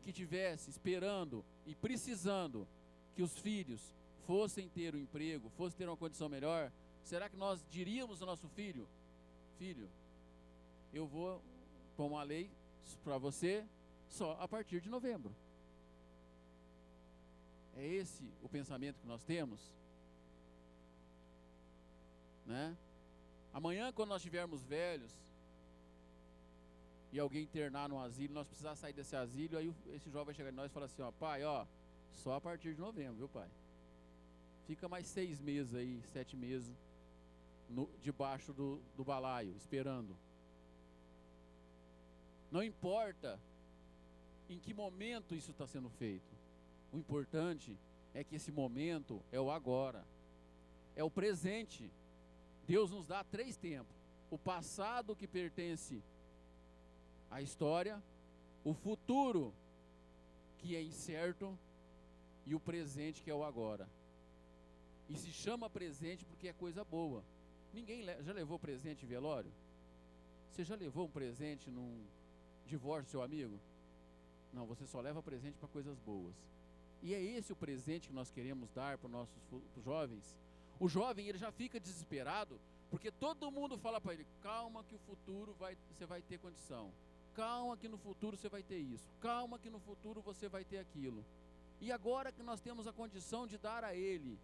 que tivesse esperando e precisando que os filhos fossem ter um emprego, fossem ter uma condição melhor, será que nós diríamos ao nosso filho: filho, eu vou pôr uma lei para você só a partir de novembro? É esse o pensamento que nós temos, né? Amanhã, quando nós estivermos velhos e alguém internar no asilo, nós precisar sair desse asilo, aí esse jovem vai chegar em nós e falar assim: ó, pai, ó, só a partir de novembro, viu, pai? Fica mais 6 meses aí, 7 meses debaixo do balaio, esperando. Não importa em que momento isso está sendo feito. O importante é que esse momento é o agora, é o presente. Deus nos dá 3 tempos: o passado, que pertence à história, o futuro, que é incerto, e o presente, que é o agora. E se chama presente porque é coisa boa. Ninguém já levou presente em velório? Você já levou um presente num divórcio do seu amigo? Não, você só leva presente para coisas boas. E é esse o presente que nós queremos dar para os nossos jovens. O jovem, ele já fica desesperado porque todo mundo fala para ele: calma que o futuro você vai ter condição, calma que no futuro você vai ter isso, calma que no futuro você vai ter aquilo. E agora que nós temos a condição de dar a ele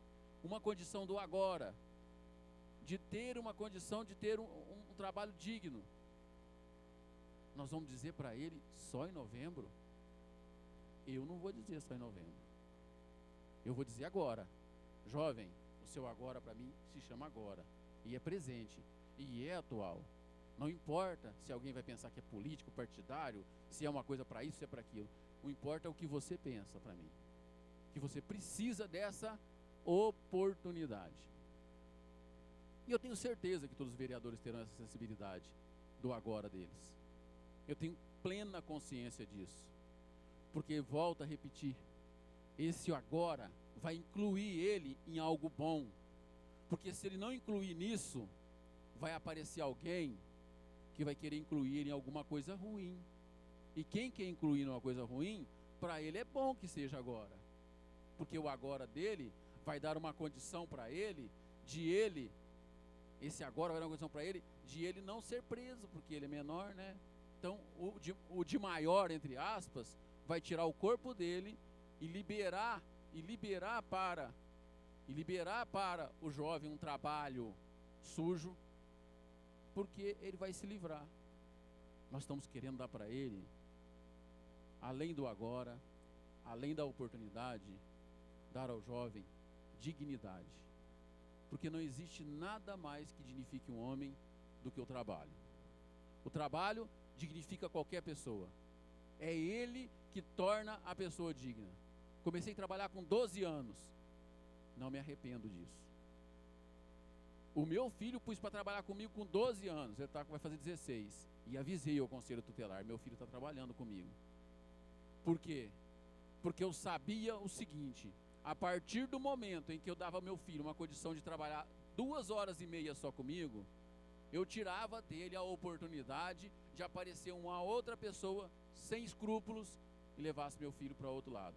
uma condição do agora, de ter uma condição de ter um trabalho digno, nós vamos dizer para ele só em novembro? Eu não vou dizer só em novembro. Eu vou dizer agora: jovem, o seu agora para mim se chama agora, e é presente, e é atual. Não importa se alguém vai pensar que é político, partidário, se é uma coisa para isso, se é para aquilo. O importa é o que você pensa para mim, que você precisa dessa oportunidade. E eu tenho certeza que todos os vereadores terão essa sensibilidade do agora deles. Eu tenho plena consciência disso, porque, volto a repetir, esse agora vai incluir ele em algo bom, porque se ele não incluir nisso, vai aparecer alguém que vai querer incluir ele em alguma coisa ruim. E quem quer incluir em uma coisa ruim, para ele é bom que seja agora, porque o agora dele vai dar uma condição para ele, esse agora vai dar uma condição para ele, de ele não ser preso, porque ele é menor, né? Então, o de maior, entre aspas, vai tirar o corpo dele e liberar para o jovem um trabalho sujo, porque ele vai se livrar. Nós estamos querendo dar para ele, além do agora, além da oportunidade, dar ao jovem dignidade, porque não existe nada mais que dignifique um homem do que o trabalho. O trabalho dignifica qualquer pessoa. É ele que torna a pessoa digna. Comecei a trabalhar com 12 anos. Não me arrependo disso. O meu filho pus para trabalhar comigo com 12 anos. Ele vai fazer 16. E avisei ao conselho tutelar: meu filho está trabalhando comigo. Por quê? Porque eu sabia o seguinte: a partir do momento em que eu dava ao meu filho uma condição de trabalhar 2h30 só comigo, eu tirava dele a oportunidade de aparecer uma outra pessoa sem escrúpulos e levasse meu filho para outro lado.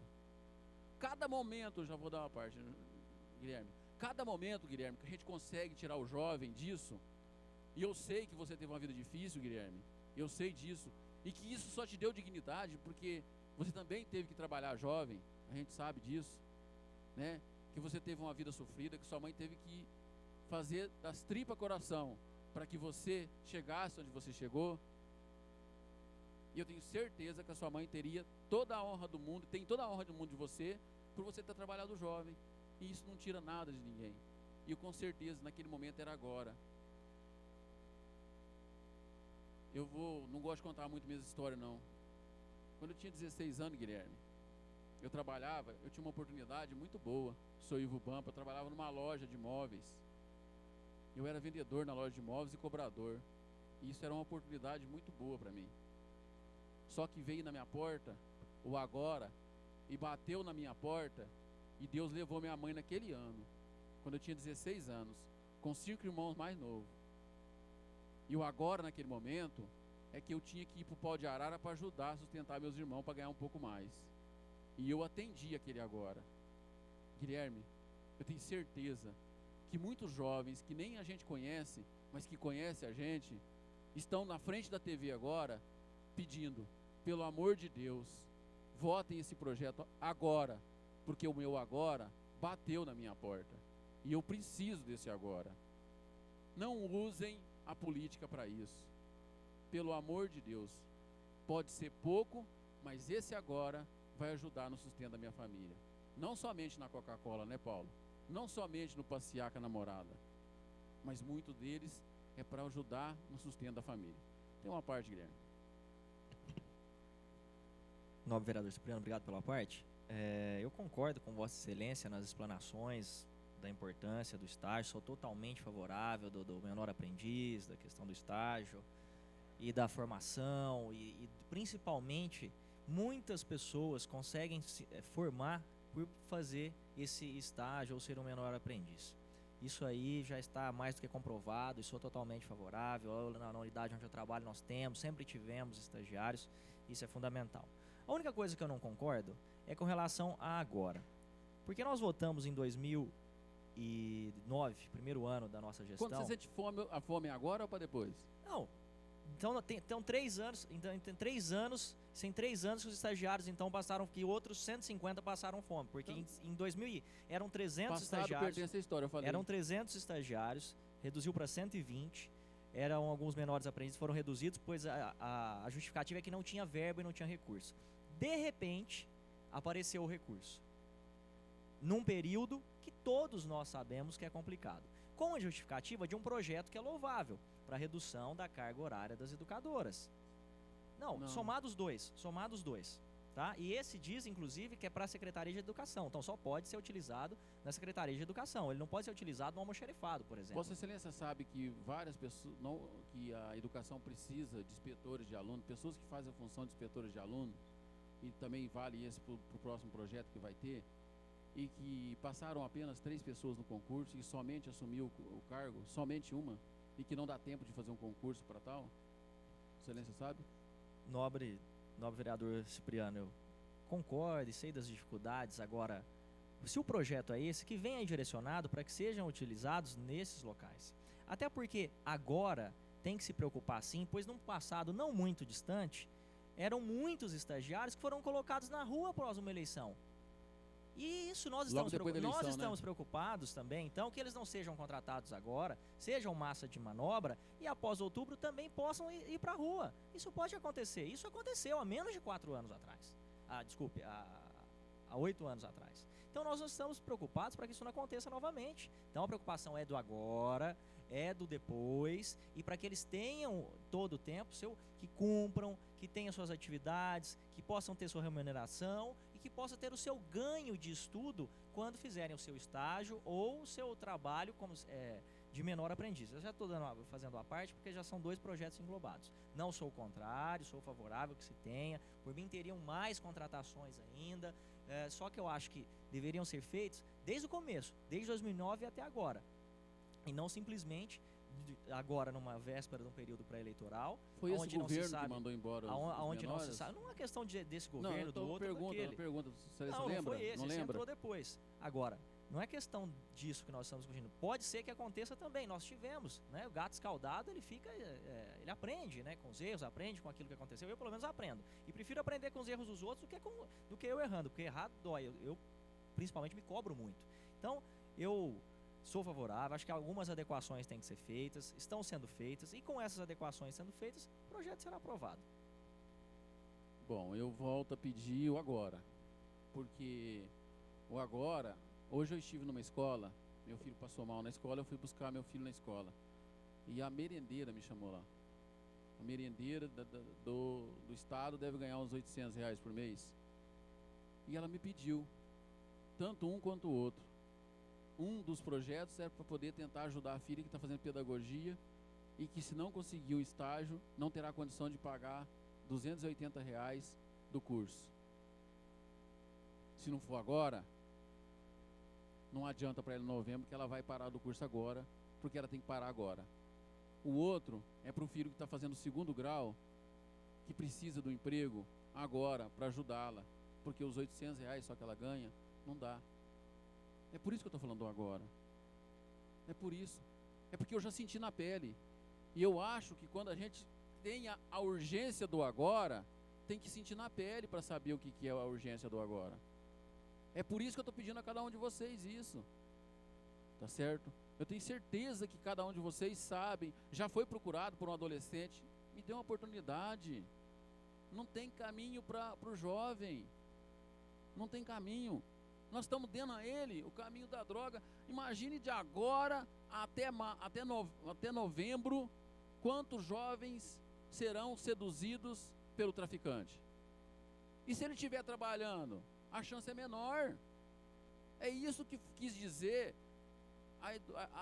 Cada momento, eu já vou dar uma parte, Guilherme, cada momento, Guilherme, que a gente consegue tirar o jovem disso, e eu sei que você teve uma vida difícil, Guilherme, eu sei disso, e que isso só te deu dignidade, porque você também teve que trabalhar jovem, a gente sabe disso, né? Que você teve uma vida sofrida, que sua mãe teve que fazer das tripas coração para que você chegasse onde você chegou. E eu tenho certeza que a sua mãe teria toda a honra do mundo, tem toda a honra do mundo de você, por você ter trabalhado jovem. E isso não tira nada de ninguém. E eu, com certeza, naquele momento era agora. Não gosto de contar muito minhas histórias, não. Quando eu tinha 16 anos, Guilherme, eu tinha uma oportunidade muito boa. Sou Ivo Bampa, eu trabalhava numa loja de imóveis. Eu era vendedor na loja de imóveis e cobrador. E isso era uma oportunidade muito boa para mim. Só que veio na minha porta o agora e bateu na minha porta, e Deus levou minha mãe naquele ano, quando eu tinha 16 anos, com 5 irmãos mais novos. E o agora naquele momento é que eu tinha que ir para o pau de arara para ajudar a sustentar meus irmãos para ganhar um pouco mais. E eu atendi aquele agora. Guilherme, eu tenho certeza que muitos jovens que nem a gente conhece, mas que conhecem a gente, estão na frente da TV agora pedindo, pelo amor de Deus, votem esse projeto agora, porque o meu agora bateu na minha porta e eu preciso desse agora. Não usem a política para isso. Pelo amor de Deus, pode ser pouco, mas esse agora vai ajudar no sustento da minha família. Não somente na Coca-Cola, né, Paulo? Não somente no passear com a namorada, mas muito deles é para ajudar no sustento da família. Tem uma parte, Guilherme. Nobre vereador Cipriano, obrigado pela parte. Eu concordo com Vossa Excelência nas explanações da importância do estágio, sou totalmente favorável do menor aprendiz, da questão do estágio e da formação e principalmente muitas pessoas conseguem se formar por fazer esse estágio ou ser um menor aprendiz. Isso aí já está mais do que comprovado e sou totalmente favorável. Na unidade onde eu trabalho nós sempre tivemos estagiários, isso é fundamental. A única coisa que eu não concordo é com relação a agora. Porque nós votamos em 2009, primeiro ano da nossa gestão. Quando você sente fome, a fome é agora ou para depois? Não. Então tem 3 anos, então tem 3 anos, sem 3 anos que os estagiários então passaram, que outros 150 passaram fome, porque então, em 2000 eram 300 estagiários. Pertence à história, eu falei. Eram 300 estagiários, reduziu para 120. Eram alguns menores aprendizes, foram reduzidos, pois a justificativa é que não tinha verba e não tinha recurso. De repente, apareceu o recurso. Num período que todos nós sabemos que é complicado. Com a justificativa de um projeto que é louvável, para redução da carga horária das educadoras. Não. Somados dois. Tá? E esse diz, inclusive, que é para a Secretaria de Educação. Então, só pode ser utilizado na Secretaria de Educação. Ele não pode ser utilizado no almoxarifado, por exemplo. Vossa Excelência sabe que várias pessoas, que a educação precisa de inspetores de aluno, pessoas que fazem a função de inspetores de aluno, e também vale esse para o próximo projeto que vai ter, e que passaram apenas 3 pessoas no concurso e somente assumiu o cargo, somente uma, e que não dá tempo de fazer um concurso para tal? Excelência sabe? Nobre vereador Cipriano, eu concordo e sei das dificuldades. Agora, se o projeto é esse, que venha direcionado para que sejam utilizados nesses locais. Até porque agora tem que se preocupar sim, pois num passado não muito distante, eram muitos estagiários que foram colocados na rua após uma eleição. E isso nós estamos preocupados também, então, que eles não sejam contratados agora, sejam massa de manobra e após outubro também possam ir para a rua. Isso pode acontecer. Isso aconteceu há menos de 4 anos atrás. Há 8 anos atrás. Então nós não estamos preocupados para que isso não aconteça novamente. Então a preocupação é do agora, é do depois, e para que eles tenham todo o tempo que cumpram, que tenham suas atividades, que possam ter sua remuneração e que possa ter o seu ganho de estudo quando fizerem o seu estágio ou o seu trabalho de menor aprendiz. Eu já estou fazendo a parte porque já são 2 projetos englobados. Não sou contrário, sou favorável que se tenha. Por mim teriam mais contratações ainda, só que eu acho que deveriam ser feitos desde o começo, desde 2009 até agora. E não simplesmente agora numa véspera de um período pré-eleitoral. Foi esse governo que mandou embora os não se sabe. Não é questão desse governo, do outro, daquele. Não foi esse, não esse lembra? entrou depois. Agora, não é questão disso que nós estamos discutindo. Pode ser que aconteça também. Nós tivemos, né? O gato escaldado, ele ele aprende, né? Com os erros, aprende com aquilo que aconteceu. Eu, pelo menos, aprendo. E prefiro aprender com os erros dos outros do que eu errando, porque errado dói. Eu principalmente, me cobro muito. Então, eu sou favorável, acho que algumas adequações têm que ser feitas, estão sendo feitas, e com essas adequações sendo feitas, o projeto será aprovado. Bom, eu volto a pedir o agora, porque o agora, hoje eu estive numa escola, meu filho passou mal na escola, eu fui buscar meu filho na escola, e a merendeira me chamou lá. A merendeira do estado deve ganhar uns R$800 por mês, e ela me pediu, tanto um quanto o outro. Um dos projetos é para poder tentar ajudar a filha que está fazendo pedagogia e que, se não conseguir o estágio, não terá condição de pagar R$280 do curso. Se não for agora, não adianta para ela em novembro, que ela vai parar do curso agora, porque ela tem que parar agora. O outro é para o filho que está fazendo o 2º grau que precisa do emprego agora para ajudá-la, porque os R$ 800 só que ela ganha, não dá. É por isso que eu estou falando do agora. É por isso. É porque eu já senti na pele. E eu acho que quando a gente tem a urgência do agora, tem que sentir na pele para saber o que é a urgência do agora. É por isso que eu estou pedindo a cada um de vocês isso. Tá certo? Eu tenho certeza que cada um de vocês sabem, já foi procurado por um adolescente, me dê uma oportunidade. Não tem caminho para o jovem. Não tem caminho. Nós estamos dando a ele o caminho da droga. Imagine de agora até novembro, quantos jovens serão seduzidos pelo traficante. E se ele estiver trabalhando, a chance é menor. É isso que quis dizer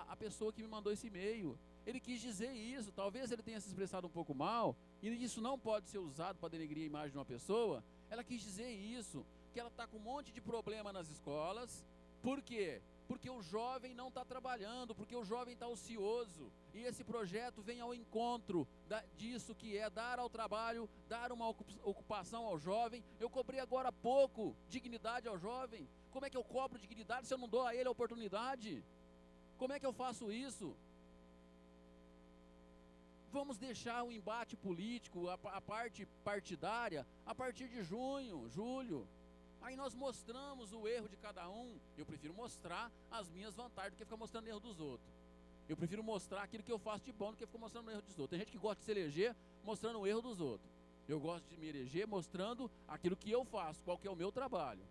a pessoa que me mandou esse e-mail. Ele quis dizer isso. Talvez ele tenha se expressado um pouco mal, e isso não pode ser usado para denegrir a imagem de uma pessoa. Ela quis dizer isso, que ela está com um monte de problema nas escolas. Por quê? Porque o jovem não está trabalhando, porque o jovem está ocioso. E esse projeto vem ao encontro disso, que é dar ao trabalho, dar uma ocupação ao jovem. Eu cobrei agora há pouco dignidade ao jovem. Como é que eu cobro dignidade se eu não dou a ele a oportunidade? Como é que eu faço isso? Vamos deixar o embate político, a parte partidária, a partir de junho, julho. Aí nós mostramos o erro de cada um. Eu prefiro mostrar as minhas vantagens do que ficar mostrando o erro dos outros. Eu prefiro mostrar aquilo que eu faço de bom do que ficar mostrando o erro dos outros. Tem gente que gosta de se eleger mostrando o erro dos outros. Eu gosto de me eleger mostrando aquilo que eu faço, qual que é o meu trabalho.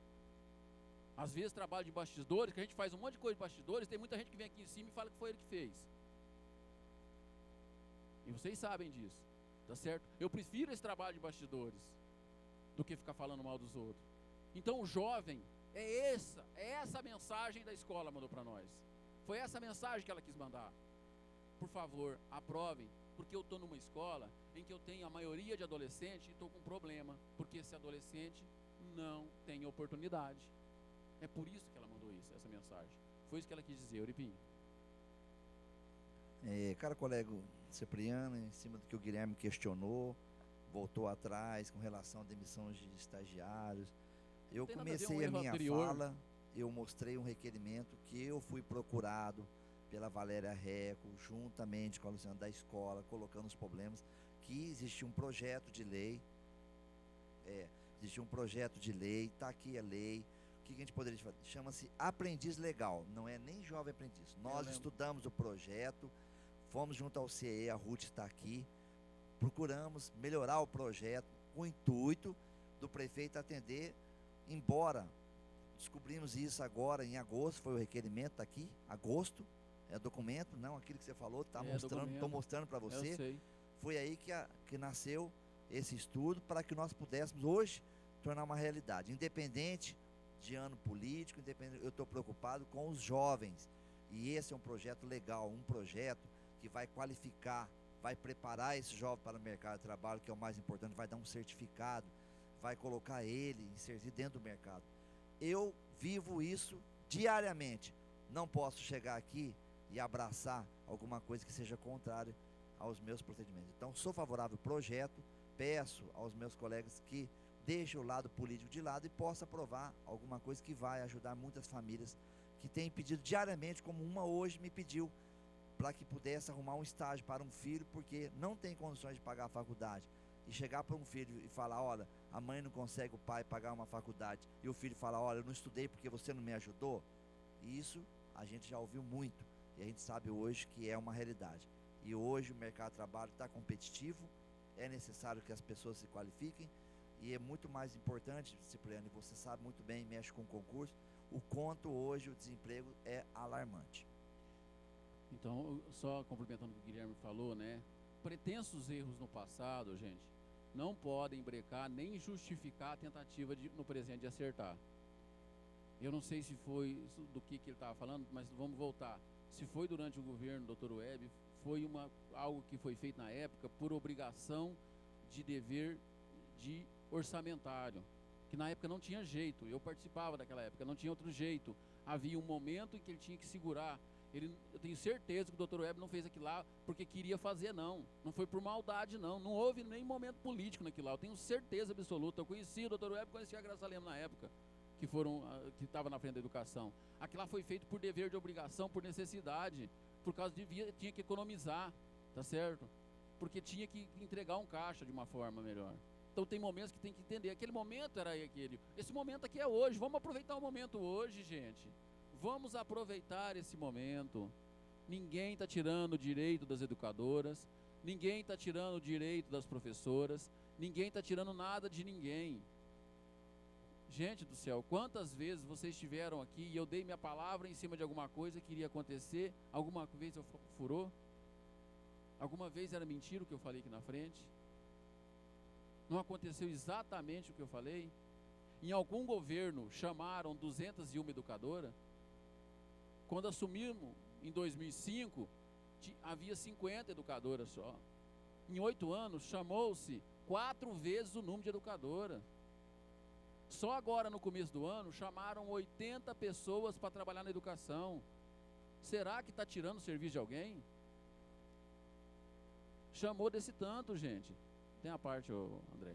Às vezes trabalho de bastidores, que a gente faz um monte de coisa de bastidores, tem muita gente que vem aqui em cima e fala que foi ele que fez. E vocês sabem disso, tá certo? Eu prefiro esse trabalho de bastidores do que ficar falando mal dos outros. Então o jovem, é essa a mensagem da escola mandou para nós. Foi essa a mensagem que ela quis mandar. Por favor, aprovem, porque eu estou numa escola em que eu tenho a maioria de adolescentes e estou com um problema, porque esse adolescente não tem oportunidade. É por isso que ela mandou isso, essa mensagem. Foi isso que ela quis dizer, Euripinho. Cara colega Cipriano, em cima do que o Guilherme questionou, voltou atrás com relação à demissão de estagiários. Eu comecei a minha fala, eu mostrei um requerimento que eu fui procurado pela Valéria Reco, juntamente com a Luciana da escola, colocando os problemas, que existia um projeto de lei, está aqui a lei. O que a gente poderia fazer? Chama-se aprendiz legal, não é nem jovem aprendiz. Nós estudamos o projeto, fomos junto ao CE, a Ruth está aqui, procuramos melhorar o projeto com o intuito do prefeito atender, embora descobrimos isso agora em agosto, foi o requerimento, está aqui, agosto, é documento, não aquilo que você falou, estou mostrando para você. Foi aí que nasceu esse estudo, para que nós pudéssemos hoje tornar uma realidade, independente de ano político, eu estou preocupado com os jovens, e esse é um projeto legal, um projeto que vai qualificar, vai preparar esse jovem para o mercado de trabalho, que é o mais importante, vai dar um certificado, vai colocar ele, inserir dentro do mercado. Eu vivo isso diariamente, não posso chegar aqui e abraçar alguma coisa que seja contrária aos meus procedimentos. Então, sou favorável ao projeto, peço aos meus colegas que deixe o lado político de lado e possa aprovar alguma coisa que vai ajudar muitas famílias que têm pedido diariamente, como uma hoje me pediu, para que pudesse arrumar um estágio para um filho, porque não tem condições de pagar a faculdade. E chegar para um filho e falar, olha, a mãe não consegue o pai pagar uma faculdade, e o filho fala, olha, eu não estudei porque você não me ajudou. E isso a gente já ouviu muito, e a gente sabe hoje que é uma realidade. E hoje o mercado de trabalho está competitivo, é necessário que as pessoas se qualifiquem, e é muito mais importante, Cipriano, e você sabe muito bem, mexe com concurso, o quanto hoje o desemprego é alarmante. Então, só complementando o que o Guilherme falou, né? Pretensos erros no passado, gente, não podem brecar nem justificar a tentativa no presente de acertar. Eu não sei se foi do que ele estava falando, mas vamos voltar. Se foi durante o governo do Dr. Webb, foi algo que foi feito na época por obrigação de dever de orçamentário, que na época não tinha jeito. Eu participava daquela época, não tinha outro jeito. Havia um momento em que ele tinha que segurar. Eu tenho certeza que o Dr. Web não fez aquilo lá porque queria fazer, não. Não foi por maldade, não. Não houve nem momento político naquilo lá. Eu tenho certeza absoluta. Eu conheci o Dr. Web, conheci a Graça Lemos na época, que estava na frente da educação. Aquilo lá foi feito por dever de obrigação, por necessidade, por causa tinha que economizar, tá certo? Porque tinha que entregar um caixa de uma forma melhor. Então tem momentos que tem que entender. Aquele momento era aquele. Esse momento aqui é hoje. Vamos aproveitar o momento hoje, gente. Vamos aproveitar esse momento. Ninguém está tirando o direito das educadoras, ninguém está tirando o direito das professoras, ninguém está tirando nada de ninguém. Gente do céu, quantas vezes vocês estiveram aqui e eu dei minha palavra em cima de alguma coisa que iria acontecer? Alguma vez eu furou? Alguma vez era mentira o que eu falei aqui na frente? Não aconteceu exatamente o que eu falei? Em algum governo chamaram 201 educadoras? Quando assumimos em 2005, havia 50 educadoras só. Em 8 anos, chamou-se 4 vezes o número de educadoras. Só agora, no começo do ano, chamaram 80 pessoas para trabalhar na educação. Será que está tirando o serviço de alguém? Chamou desse tanto, gente. Tem a parte, André.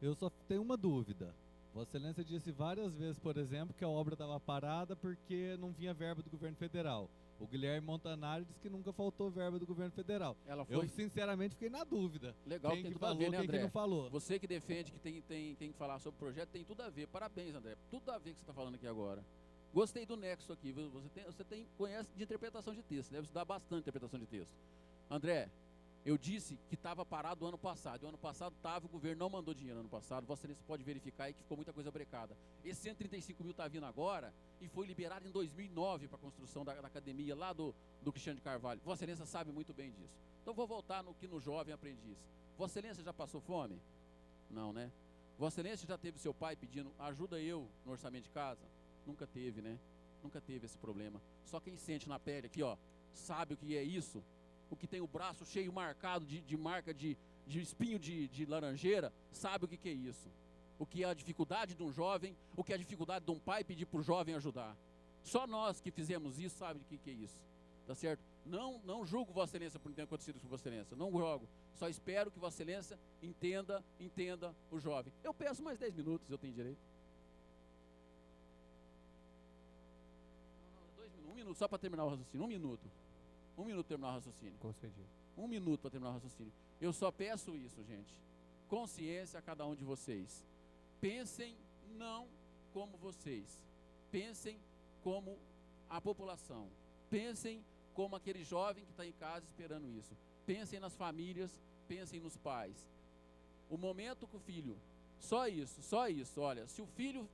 Eu só tenho uma dúvida. Vossa Excelência disse várias vezes, por exemplo, que a obra estava parada porque não vinha verba do governo federal. O Guilherme Montanari disse que nunca faltou verba do governo federal. Eu, sinceramente, fiquei na dúvida. Legal, quem tem que tudo a falou, ver, né, quem André? que não falou. Você que defende que tem que falar sobre o projeto, tem tudo a ver. Parabéns, André. Tudo a ver com o que você está falando aqui agora. Gostei do nexo aqui. Você conhece de interpretação de texto, deve estudar bastante interpretação de texto. André, eu disse que estava parado o ano passado. O ano passado estava, o governo não mandou dinheiro no ano passado. Vossa Excelência pode verificar aí que ficou muita coisa brecada. Esse 135 mil está vindo agora e foi liberado em 2009 para a construção da academia lá do Cristiano de Carvalho. Vossa Excelência sabe muito bem disso. Então vou voltar no que no jovem aprendiz. Vossa Excelência já passou fome? Não, né? Vossa Excelência já teve seu pai pedindo ajuda eu no orçamento de casa? Nunca teve, né? Nunca teve esse problema. Só quem sente na pele aqui, ó, sabe o que é isso. O que tem o braço cheio marcado de marca de espinho de laranjeira, sabe o que é isso. O que é a dificuldade de um jovem, o que é a dificuldade de um pai pedir para o jovem ajudar. Só nós que fizemos isso sabe o que é isso. Tá certo? Não julgo Vossa Excelência por não ter acontecido com Vossa Excelência. Não jogo. Só espero que Vossa Excelência entenda o jovem. Eu peço mais 10 minutos, eu tenho direito. Não, 2 minutos. 1 minuto, só para terminar o raciocínio. 1 minuto. 1 minuto para terminar o raciocínio. Concedido. 1 minuto para terminar o raciocínio. Eu só peço isso, gente. Consciência a cada um de vocês. Pensem não como vocês. Pensem como a população. Pensem como aquele jovem que está em casa esperando isso. Pensem nas famílias, pensem nos pais. O momento que o filho, só isso. Olha, se o filho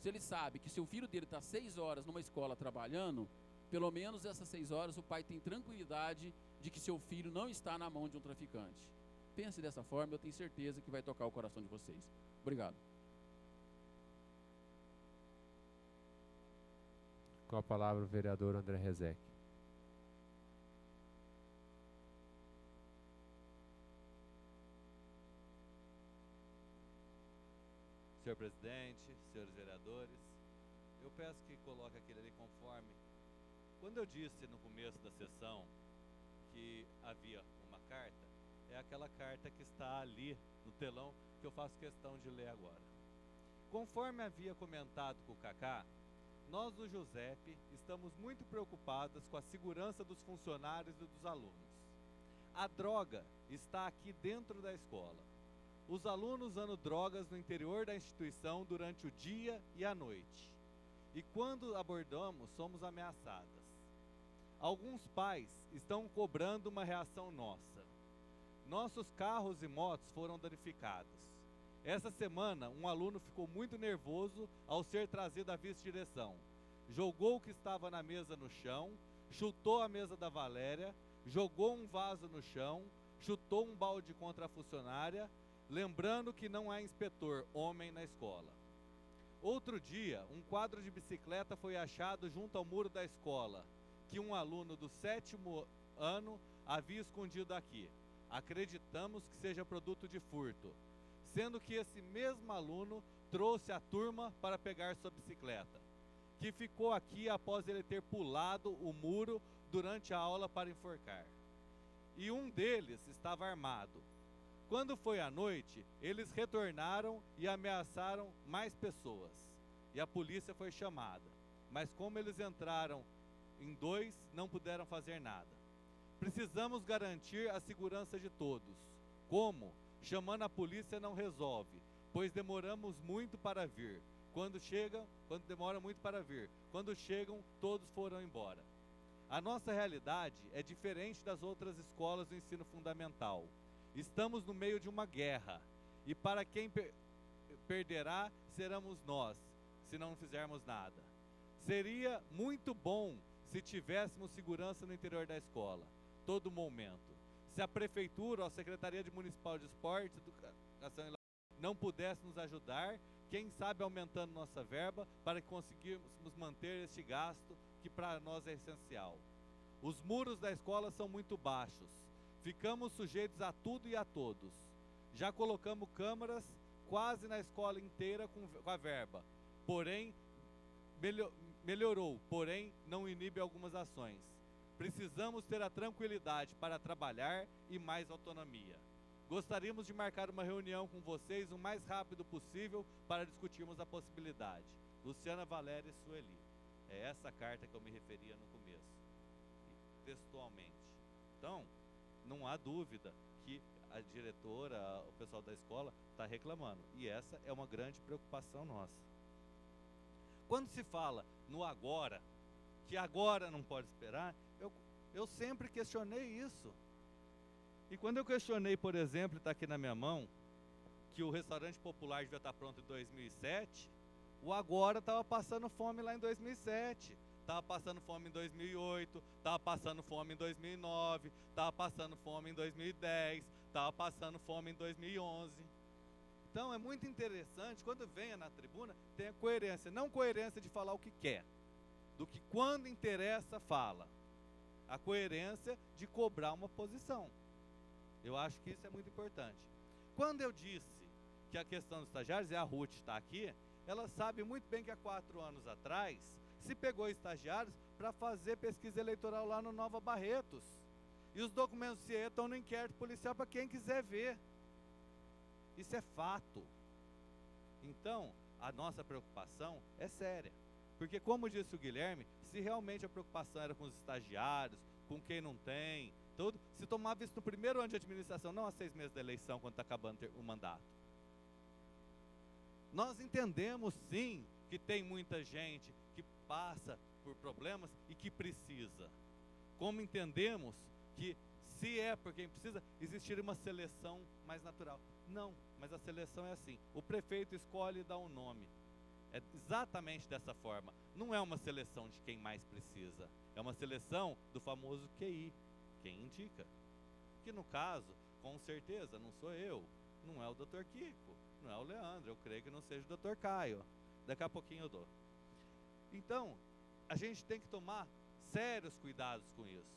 se ele sabe que se o filho dele está 6 horas numa escola trabalhando, pelo menos essas 6 horas o pai tem tranquilidade de que seu filho não está na mão de um traficante. Pense dessa forma, eu tenho certeza que vai tocar o coração de vocês. Obrigado. Com a palavra o vereador André Rezec. Senhor presidente, senhores vereadores, eu peço que coloque aquele ali conforme. Quando eu disse no começo da sessão que havia uma carta, é aquela carta que está ali no telão que eu faço questão de ler agora. Conforme havia comentado com o Cacá, nós do Jusep estamos muito preocupados com a segurança dos funcionários e dos alunos. A droga está aqui dentro da escola. Os alunos usando drogas no interior da instituição durante o dia e a noite. E quando abordamos, somos ameaçadas. Alguns pais estão cobrando uma reação nossa. Nossos carros e motos foram danificados. Essa semana, um aluno ficou muito nervoso ao ser trazido à vice-direção. Jogou o que estava na mesa no chão, chutou a mesa da Valéria, jogou um vaso no chão, chutou um balde contra a funcionária, lembrando que não há inspetor homem na escola. Outro dia, um quadro de bicicleta foi achado junto ao muro da escola, que um aluno do 7º ano havia escondido aqui. Acreditamos que seja produto de furto, sendo que esse mesmo aluno trouxe a turma para pegar sua bicicleta. que ficou aqui após ele ter pulado o muro durante a aula para enforcar. E um deles estava armado. Quando foi à noite, eles retornaram e ameaçaram mais pessoas. E a polícia foi chamada. Mas como eles entraram em dois, não puderam fazer nada. Precisamos garantir a segurança de todos. Como? Chamando a polícia não resolve, pois demoramos muito para vir. Quando demora muito para vir. Quando chegam, todos foram embora. A nossa realidade é diferente das outras escolas do ensino fundamental. Estamos no meio de uma guerra, e para quem perderá seremos nós, se não fizermos nada. Seria muito bom se tivéssemos segurança no interior da escola, todo momento. Se a prefeitura ou a Secretaria Municipal de Esporte, Educação e não pudesse nos ajudar, quem sabe aumentando nossa verba para que conseguíssemos manter este gasto que para nós é essencial. Os muros da escola são muito baixos. Ficamos sujeitos a tudo e a todos. Já colocamos câmeras quase na escola inteira com a verba. Porém, melhorou, porém não inibe algumas ações. Precisamos ter a tranquilidade para trabalhar e mais autonomia. Gostaríamos de marcar uma reunião com vocês o mais rápido possível para discutirmos a possibilidade. Luciana Valéria Sueli. É essa carta que eu me referia no começo, textualmente. Então, não há dúvida que a diretora, o pessoal da escola está reclamando. E essa é uma grande preocupação nossa. Quando se fala no agora, que agora não pode esperar, eu sempre questionei isso. E quando eu questionei, por exemplo, está aqui na minha mão, que o restaurante popular devia estar pronto em 2007, o agora estava passando fome lá em 2007, estava passando fome em 2008, estava passando fome em 2009, estava passando fome em 2010, estava passando fome em 2011. Então é muito interessante, quando venha na tribuna, tenha coerência, não coerência de falar o que quer, do que quando interessa fala. A coerência de cobrar uma posição. Eu acho que isso é muito importante. Quando eu disse que a questão dos estagiários, e a Ruth está aqui, ela sabe muito bem que há 4 anos atrás, se pegou estagiários para fazer pesquisa eleitoral lá no Nova Barretos. E os documentos do CIE estão no inquérito policial para quem quiser ver. Isso é fato. Então, a nossa preocupação é séria. Porque, como disse o Guilherme, se realmente a preocupação era com os estagiários, com quem não tem, tudo, se tomava isso no primeiro ano de administração, não há 6 meses da eleição, quando está acabando o mandato. Nós entendemos, sim, que tem muita gente que passa por problemas e que precisa. Como entendemos que, se é por quem precisa, existiria uma seleção mais natural. Não, mas a seleção é assim. O prefeito escolhe e dá um nome. É exatamente dessa forma. Não é uma seleção de quem mais precisa. É uma seleção do famoso QI, quem indica. Que no caso, com certeza, não sou eu, não é o Dr. Kiko, não é o Leandro, eu creio que não seja o Dr. Caio. Daqui a pouquinho eu dou. Então, a gente tem que tomar sérios cuidados com isso.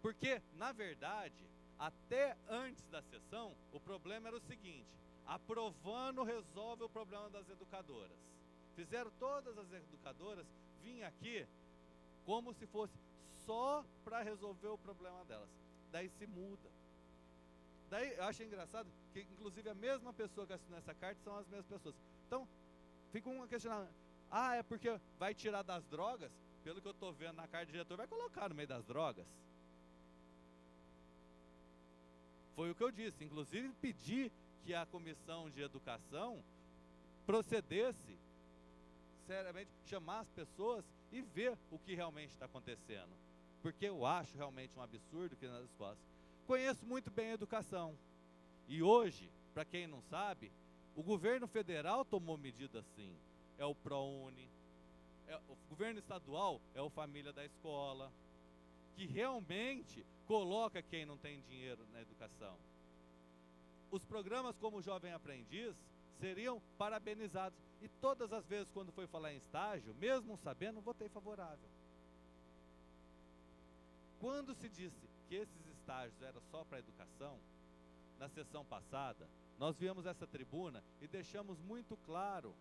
Porque, na verdade, até antes da sessão, o problema era o seguinte: aprovando resolve o problema das educadoras. Fizeram todas as educadoras vir aqui como se fosse só para resolver o problema delas. Daí se muda. Daí eu acho engraçado que, inclusive, a mesma pessoa que assinou essa carta são as mesmas pessoas. Então, fica um questionamento. Ah, é porque vai tirar das drogas? Pelo que eu estou vendo na carta do diretor, vai colocar no meio das drogas. Foi o que eu disse. Inclusive, pedi que a comissão de educação procedesse, seriamente, chamar as pessoas e ver o que realmente está acontecendo. Porque eu acho realmente um absurdo que nas escolas. Conheço muito bem a educação. E hoje, para quem não sabe, o governo federal tomou medidas assim. É o ProUni, o governo estadual é o Família da Escola, que realmente coloca quem não tem dinheiro na educação. Os programas como o Jovem Aprendiz seriam parabenizados. E todas as vezes quando foi falar em estágio, mesmo sabendo, votei favorável. Quando se disse que esses estágios eram só para a educação, na sessão passada, nós viemos essa tribuna e deixamos muito claro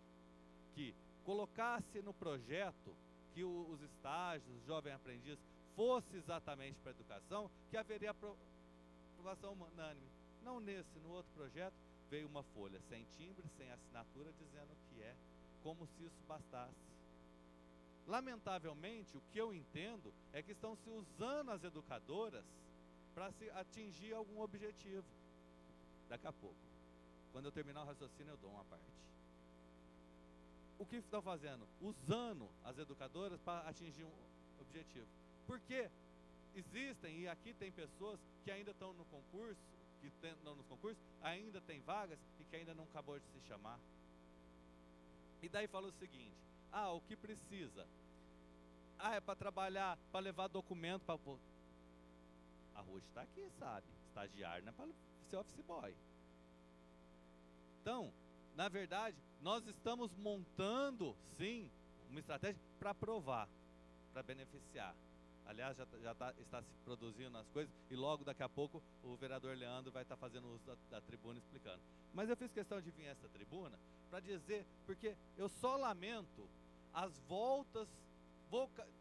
que colocasse no projeto que os estágios, os jovens aprendizes, fosse exatamente para a educação, que haveria aprovação unânime. Não nesse, no outro projeto, veio uma folha sem timbre, sem assinatura, dizendo que é, como se isso bastasse. Lamentavelmente, o que eu entendo é que estão se usando as educadoras para se atingir algum objetivo. Daqui a pouco, quando eu terminar o raciocínio, eu dou uma parte. O que estão fazendo? Usando as educadoras para atingir um objetivo. Porque existem, e aqui tem pessoas que ainda estão no concurso, que estão nos concursos, ainda tem vagas e que ainda não acabou de se chamar. E daí fala o seguinte: o que precisa? É para trabalhar, para levar documento para... A Ruth está aqui, sabe? Estagiário não é para ser office boy. Então, na verdade, nós estamos montando, sim, uma estratégia para aprovar, para beneficiar. Aliás, está se produzindo as coisas e logo daqui a pouco o vereador Leandro vai estar fazendo uso da tribuna explicando. Mas eu fiz questão de vir a essa tribuna para dizer, porque eu só lamento as voltas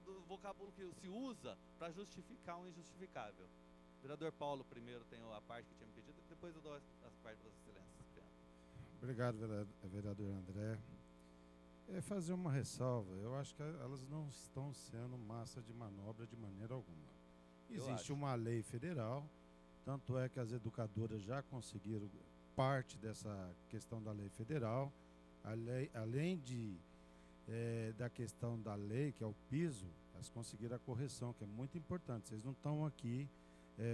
do vocábulo que se usa para justificar o injustificável. O vereador Paulo primeiro tem a parte que tinha me pedido, depois eu dou as partes para Vossa Excelência. Obrigado, vereador André. É fazer uma ressalva. Eu acho que elas não estão sendo massa de manobra de maneira alguma. Existe uma lei federal, tanto é que as educadoras já conseguiram parte dessa questão da lei federal. Além da questão da lei, que é o piso, elas conseguiram a correção, que é muito importante. Vocês não estão aqui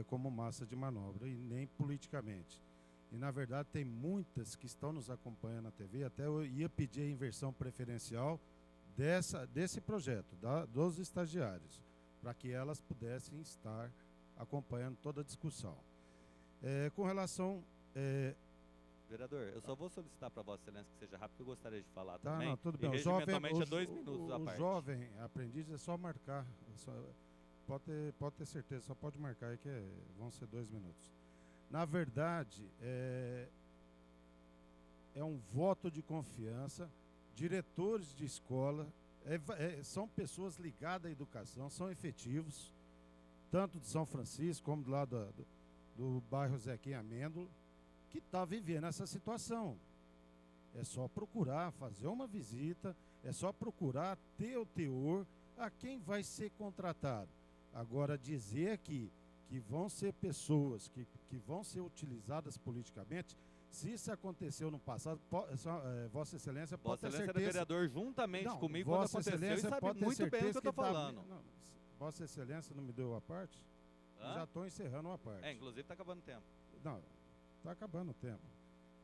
como massa de manobra, e nem politicamente. E, na verdade, tem muitas que estão nos acompanhando na TV. Até eu ia pedir a inversão preferencial desse projeto, dos estagiários, para que elas pudessem estar acompanhando toda a discussão. Com relação... Vereador, eu só vou solicitar para Vossa Excelência que seja rápido, que eu gostaria de falar Tá, também. não, tudo bem. E regimentalmente é 2 minutos a parte. O jovem aprendiz é só marcar. Pode ter certeza, só pode marcar aí que vão ser 2 minutos. Na verdade, é um voto de confiança. Diretores de escola são pessoas ligadas à educação, são efetivos, tanto de São Francisco como do lado do bairro Zequinha Amêndola, que está vivendo essa situação. É só procurar fazer uma visita, é só procurar ter o teor a quem vai ser contratado. Agora, dizer aqui que vão ser pessoas que vão ser utilizadas politicamente, se isso aconteceu no passado, Vossa Excelência pode ter certeza... Vossa Excelência era vereador juntamente comigo quando Vossa aconteceu e sabe muito bem o que eu estou falando. Vossa Excelência não me deu a parte? Já estou encerrando uma parte. Inclusive está acabando o tempo. Não, está acabando o tempo.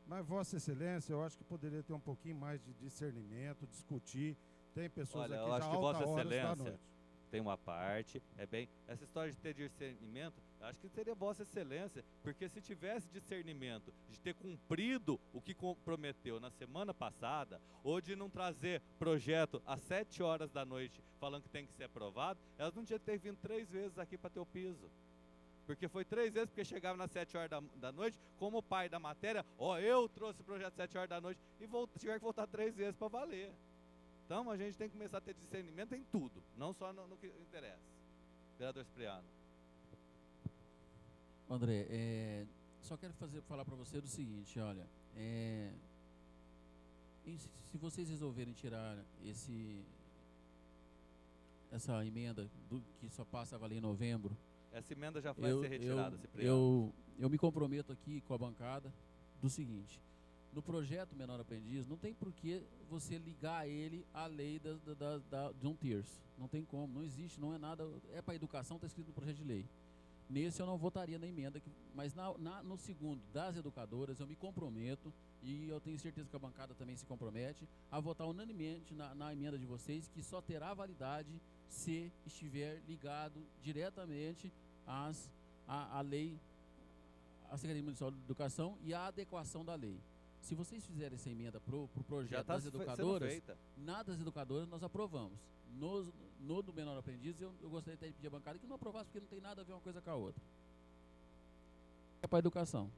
Mas Vossa Excelência, eu acho que poderia ter um pouquinho mais de discernimento, discutir. Tem pessoas aqui já altas horas da noite. Tem uma parte, essa história de ter discernimento, acho que seria Vossa Excelência, porque se tivesse discernimento de ter cumprido o que prometeu na semana passada, ou de não trazer projeto às 7 horas da noite falando que tem que ser aprovado, elas não tinham que ter vindo 3 vezes aqui para ter o piso. Porque foi 3 vezes, porque chegava nas 7 horas da noite, como o pai da matéria, eu trouxe o projeto às 7 horas da noite, e tiver que voltar 3 vezes para valer. Então a gente tem que começar a ter discernimento em tudo, não só no que interessa. Vereador Cipriano. André, só quero falar para você do seguinte, olha, se vocês resolverem tirar essa emenda que só passa a valer em novembro, essa emenda já vai ser retirada, Cipriano. Eu me comprometo aqui com a bancada do seguinte: no projeto Menor Aprendiz, não tem por que você ligar ele à lei de 1/3. Não tem como, não existe, não é nada. É para educação, está escrito no projeto de lei. Nesse eu não votaria na emenda, mas no segundo, das educadoras, eu me comprometo, e eu tenho certeza que a bancada também se compromete, a votar unanimemente na emenda de vocês, que só terá validade se estiver ligado diretamente à lei, à Secretaria Municipal de Educação e à adequação da lei. Se vocês fizerem essa emenda para o projeto das educadoras, das educadoras nós aprovamos. No do Menor Aprendiz, eu gostaria de pedir à bancada que não aprovasse, porque não tem nada a ver uma coisa com a outra. É para a educação.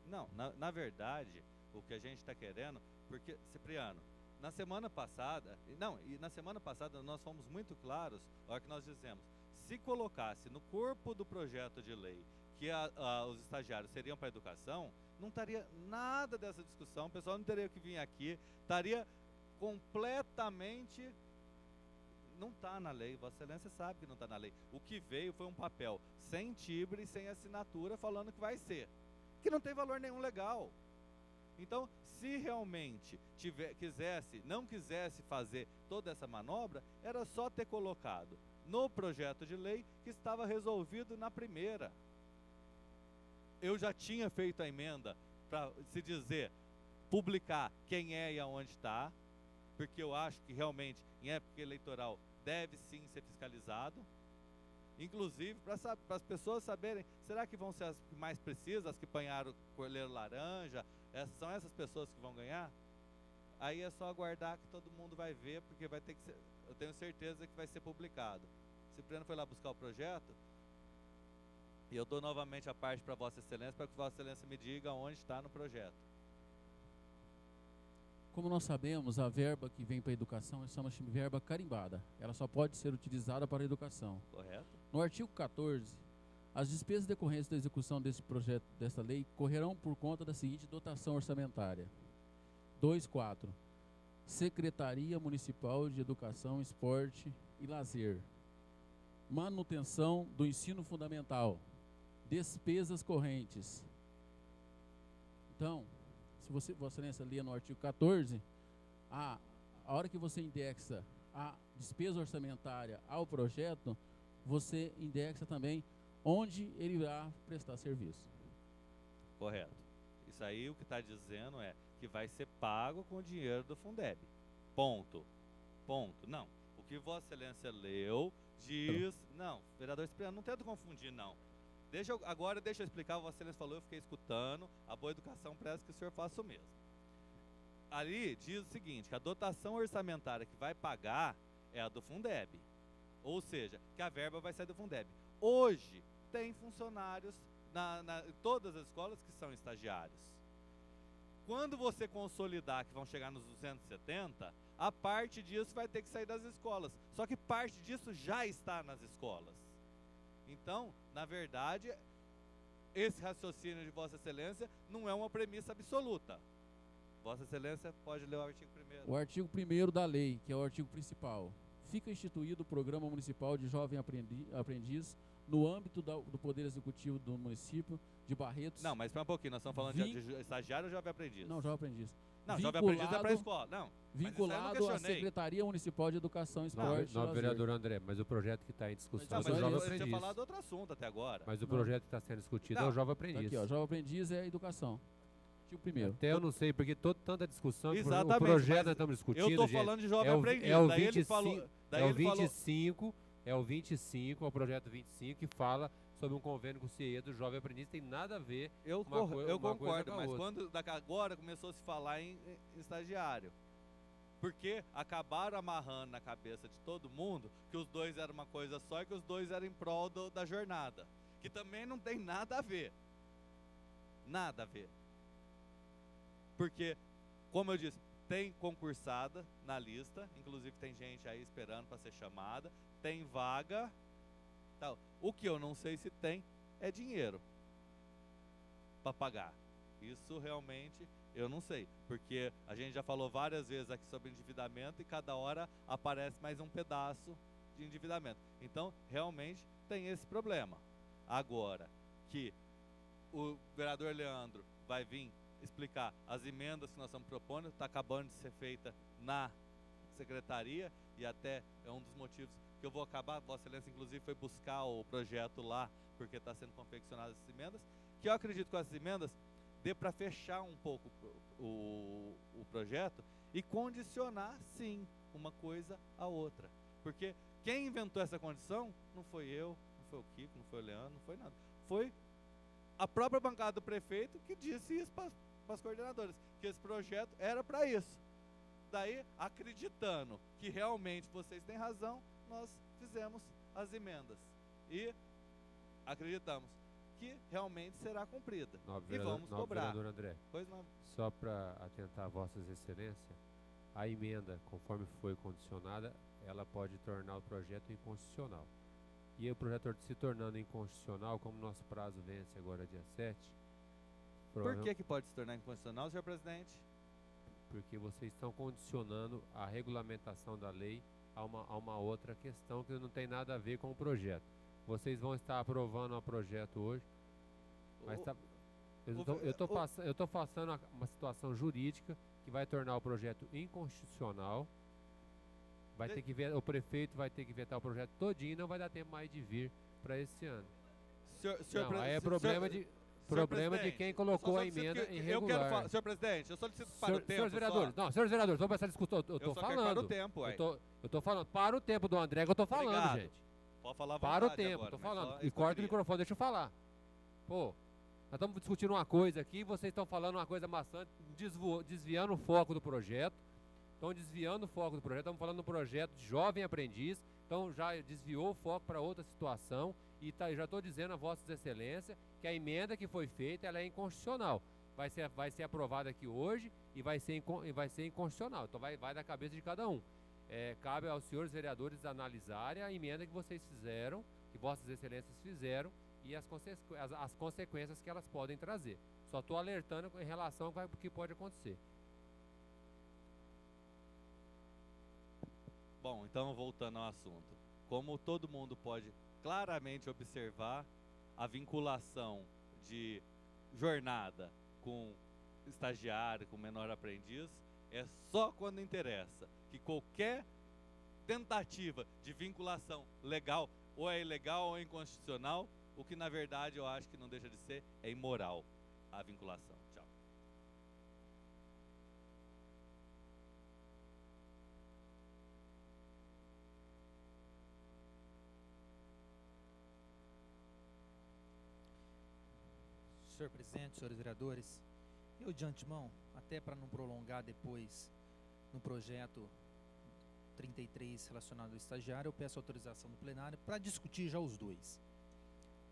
Não, na verdade, o que a gente está querendo, porque, Cipriano, Na semana passada, e na semana passada nós fomos muito claros, a hora que nós dizemos, se colocasse no corpo do projeto de lei que os estagiários seriam para a educação, não estaria nada dessa discussão, o pessoal não teria que vir aqui, estaria completamente... Não está na lei, Vossa Excelência sabe que não está na lei. O que veio foi um papel sem tibre, sem assinatura, falando que vai ser, que não tem valor nenhum legal. Então, se realmente não quisesse fazer toda essa manobra, era só ter colocado no projeto de lei que estava resolvido na primeira. Eu já tinha feito a emenda para se dizer, publicar quem é e aonde está, porque eu acho que realmente em época eleitoral deve sim ser fiscalizado, inclusive para as pessoas saberem, será que vão ser as que mais precisas, as que apanharam colher laranja, são essas pessoas que vão ganhar? Aí é só aguardar que todo mundo vai ver, porque vai ter que ser, eu tenho certeza que vai ser publicado. O Cipriano foi lá buscar o projeto, e eu dou novamente a parte para Vossa Excelência, para que Vossa Excelência me diga onde está no projeto. Como nós sabemos, a verba que vem para a educação chama-se verba carimbada. Ela só pode ser utilizada para a educação. Correto? No artigo 14, as despesas decorrentes da execução desse projeto, desta lei, correrão por conta da seguinte dotação orçamentária. 2.4. Secretaria Municipal de Educação, Esporte e Lazer. Manutenção do ensino fundamental. Despesas correntes. Então, se Vossa Excelência ler no artigo 14, a hora que você indexa a despesa orçamentária ao projeto, você indexa também onde ele irá prestar serviço. Correto. Isso aí o que está dizendo é que vai ser pago com o dinheiro do Fundeb. Ponto. Ponto. Não. O que Vossa Excelência leu diz... Não, vereador Cipriano, não tenta confundir, não. Agora deixa eu explicar, Vossa Excelência falou, eu fiquei escutando, a boa educação preza que o senhor faça o mesmo. Ali diz o seguinte, que a dotação orçamentária que vai pagar é a do Fundeb. Ou seja, que a verba vai sair do Fundeb. Hoje, tem funcionários em todas as escolas que são estagiários. Quando você consolidar que vão chegar nos 270, a parte disso vai ter que sair das escolas. Só que parte disso já está nas escolas. Então, na verdade, esse raciocínio de Vossa Excelência não é uma premissa absoluta. Vossa Excelência pode ler o artigo 1º. O artigo 1º da lei, que é o artigo principal. Fica instituído o Programa Municipal de Jovem Aprendiz no âmbito do Poder Executivo do município de Barretos. Não, mas espera um pouquinho, nós estamos falando de estagiário ou jovem aprendiz? Não, jovem aprendiz. Não, jovem aprendiz é para a escola. Não, vinculado à Secretaria Municipal de Educação, Esporte e Não, Lazer. vereador André, mas o projeto que está em discussão Mas é o Jovem você tinha Aprendiz. falado outro assunto até agora. Mas o projeto que está sendo discutido é o Jovem Aprendiz. Aqui, ó, Jovem Aprendiz é Educação. Artigo 1º. Até eu não sei, porque tanta discussão, Exatamente, o projeto mas nós estamos discutindo, eu estou gente, falando de jovem é o, aprendiz. é o Daí ele 25, falou... Daí é o ele falou, 25, é o 25, é o projeto 25 que fala sobre um convênio com o CIE do Jovem Aprendiz, tem nada a ver eu uma coisa concordo, com a mas outra. quando agora começou a se falar em estagiário, porque acabaram amarrando na cabeça de todo mundo que os dois eram uma coisa só e que os dois eram em prol da jornada, que também não tem nada a ver. Nada a ver. Porque, como eu disse, tem concursada na lista, inclusive tem gente aí esperando para ser chamada, tem vaga, tal. O que eu não sei se tem é dinheiro para pagar. Isso realmente eu não sei, porque a gente já falou várias vezes aqui sobre endividamento e cada hora aparece mais um pedaço de endividamento. Então, realmente tem esse problema. Agora, que o vereador Leandro vai vir explicar as emendas que nós estamos propondo, está acabando de ser feita na secretaria e até é um dos motivos que eu vou acabar, Vossa Excelência inclusive foi buscar o projeto lá, porque está sendo confeccionadas essas emendas, que eu acredito que com essas emendas dê para fechar um pouco o projeto e condicionar sim uma coisa à outra, porque quem inventou essa condição não foi eu, não foi o Kiko, não foi o Leandro, não foi nada, foi a própria bancada do prefeito que disse isso para as coordenadoras, que esse projeto era para isso. Daí, acreditando que realmente vocês têm razão, nós fizemos as emendas e acreditamos que realmente será cumprida. E vamos cobrar. Vereador André, Pois não. só para atentar a Vossas Excelências, a emenda, conforme foi condicionada, ela pode tornar o projeto inconstitucional. E o projeto se tornando inconstitucional, como nosso prazo vence agora dia 7, Por que pode se tornar inconstitucional, senhor presidente? porque vocês estão condicionando a regulamentação da lei a uma outra questão que não tem nada a ver com o projeto. Vocês vão estar aprovando o projeto hoje, mas eu estou passando uma situação jurídica que vai tornar o projeto inconstitucional. Vai ter que ver, o prefeito vai ter que vetar o projeto todinho e não vai dar tempo mais de vir para esse ano. Não, aí é problema de quem colocou a emenda irregular. Senhor presidente, eu solicito para o tempo. Senhores vereadores, senhores vereadores, vamos passar a discussão. Eu estou falando. Para o tempo, ué. Eu tô falando, para o tempo do André que eu tô falando, Obrigado. gente. Pode falar à Para o vontade tempo, agora, tô mas falando. só E corta o poderia. microfone, deixa eu falar. Pô, nós estamos discutindo uma coisa aqui, vocês estão falando uma coisa maçante, desviando o foco do projeto. Estão desviando o foco do projeto, estamos falando do projeto de jovem aprendiz, então já desviou o foco para outra situação e já estou dizendo a vossas excelências que a emenda que foi feita ela é inconstitucional. Vai ser aprovada aqui hoje e vai ser inconstitucional, então vai da cabeça de cada um. Cabe aos senhores vereadores analisarem a emenda que vocês fizeram, que vossas excelências fizeram e as consequências que elas podem trazer. Só estou alertando em relação ao que pode acontecer. Bom, então voltando ao assunto. Como todo mundo pode claramente observar, a vinculação de jornada com estagiário, com menor aprendiz, é só quando interessa. Que qualquer tentativa de vinculação legal, ou é ilegal ou é inconstitucional, o que na verdade eu acho que não deixa de ser, é imoral a vinculação. Tchau. Senhor presidente, senhores vereadores, eu de antemão, até para não prolongar depois no projeto 33 relacionado ao estagiário, eu peço autorização do plenário para discutir já os dois.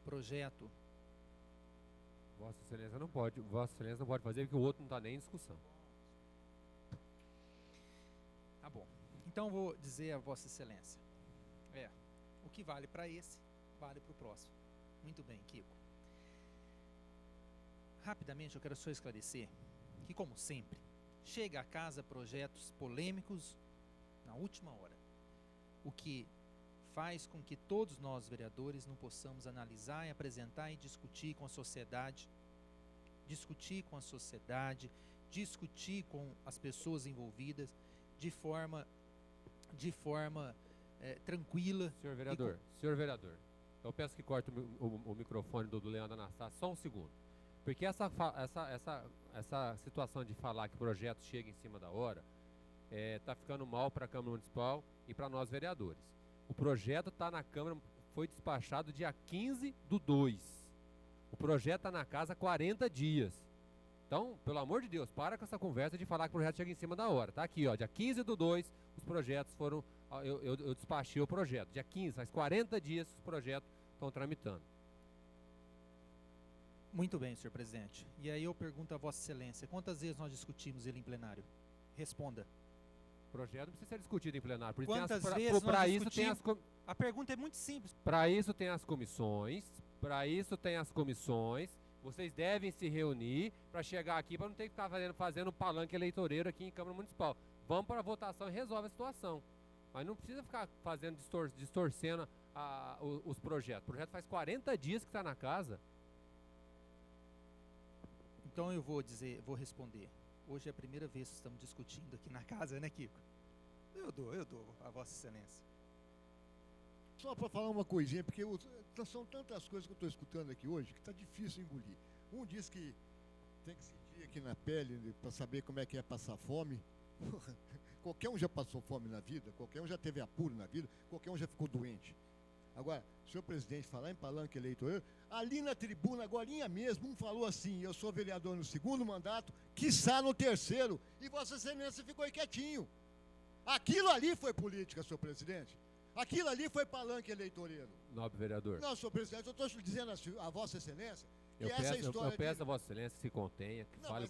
Projeto. Vossa Excelência não pode fazer porque o outro não está nem em discussão. Tá bom. Então eu vou dizer a Vossa Excelência. O que vale para esse, vale para o próximo. Muito bem, Kiko. Rapidamente eu quero só esclarecer que, como sempre, chega a casa projetos polêmicos na última hora, o que faz com que todos nós vereadores não possamos analisar e apresentar e discutir com a sociedade, discutir com as pessoas envolvidas de forma tranquila. Senhor vereador, eu peço que corte o microfone do Leandro Anastasia só um segundo. Porque essa situação de falar que o projeto chega em cima da hora está ficando mal para a Câmara Municipal e para nós vereadores. O projeto está na Câmara, foi despachado dia 15/2. O projeto está na casa há 40 dias. Então, pelo amor de Deus, para com essa conversa de falar que o projeto chega em cima da hora. Tá aqui, ó, dia 15/2, os projetos foram... Eu despachei o projeto. Dia 15, faz 40 dias que os projetos estão tramitando. Muito bem, senhor presidente. E aí eu pergunto a Vossa Excelência, quantas vezes nós discutimos ele em plenário? Responda. O projeto não precisa ser discutido em plenário. Quantas vezes nós discutimos? A pergunta é muito simples. Para isso tem as comissões, vocês devem se reunir para chegar aqui, para não ter que ficar fazendo palanque eleitoreiro aqui em Câmara Municipal. Vamos para a votação e resolve a situação. Mas não precisa ficar fazendo, distorcendo os projetos. O projeto faz 40 dias que está na casa. Então eu vou responder. Hoje é a primeira vez que estamos discutindo aqui na casa, né, Kiko? Eu dou a Vossa Excelência. Só para falar uma coisinha, porque são tantas coisas que eu estou escutando aqui hoje que está difícil engolir. Um diz que tem que sentir aqui na pele para saber como é que é passar fome. Qualquer um já passou fome na vida, qualquer um já teve apuro na vida, qualquer um já ficou doente. Agora, senhor presidente, falar em palanque eleitoreiro, ali na tribuna, agorinha mesmo, um falou assim, eu sou vereador no segundo mandato, quiçá no terceiro, e Vossa Excelência ficou aí quietinho. Aquilo ali foi política, senhor presidente. Aquilo ali foi palanque eleitoreiro. Nobre vereador. Não, senhor presidente, eu estou dizendo a Vossa Excelência que Eu peço a Vossa Excelência que se contenha, que fale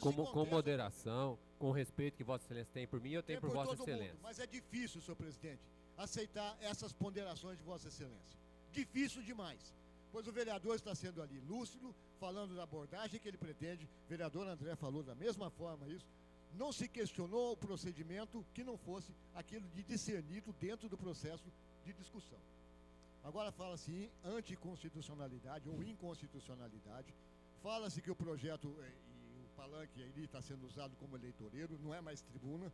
com moderação, Com o respeito que Vossa Excelência tem por mim, eu tenho por Vossa todo mundo, Excelência. mas é difícil, senhor presidente, aceitar essas ponderações de Vossa Excelência. Difícil demais. Pois o vereador está sendo ali lúcido, falando da abordagem que ele pretende. O vereador André falou da mesma forma isso. Não se questionou o procedimento que não fosse aquilo de discernido dentro do processo de discussão. Agora fala-se em anticonstitucionalidade ou inconstitucionalidade. Fala-se que o projeto e o palanque ali está sendo usado como eleitoreiro, não é mais tribuna,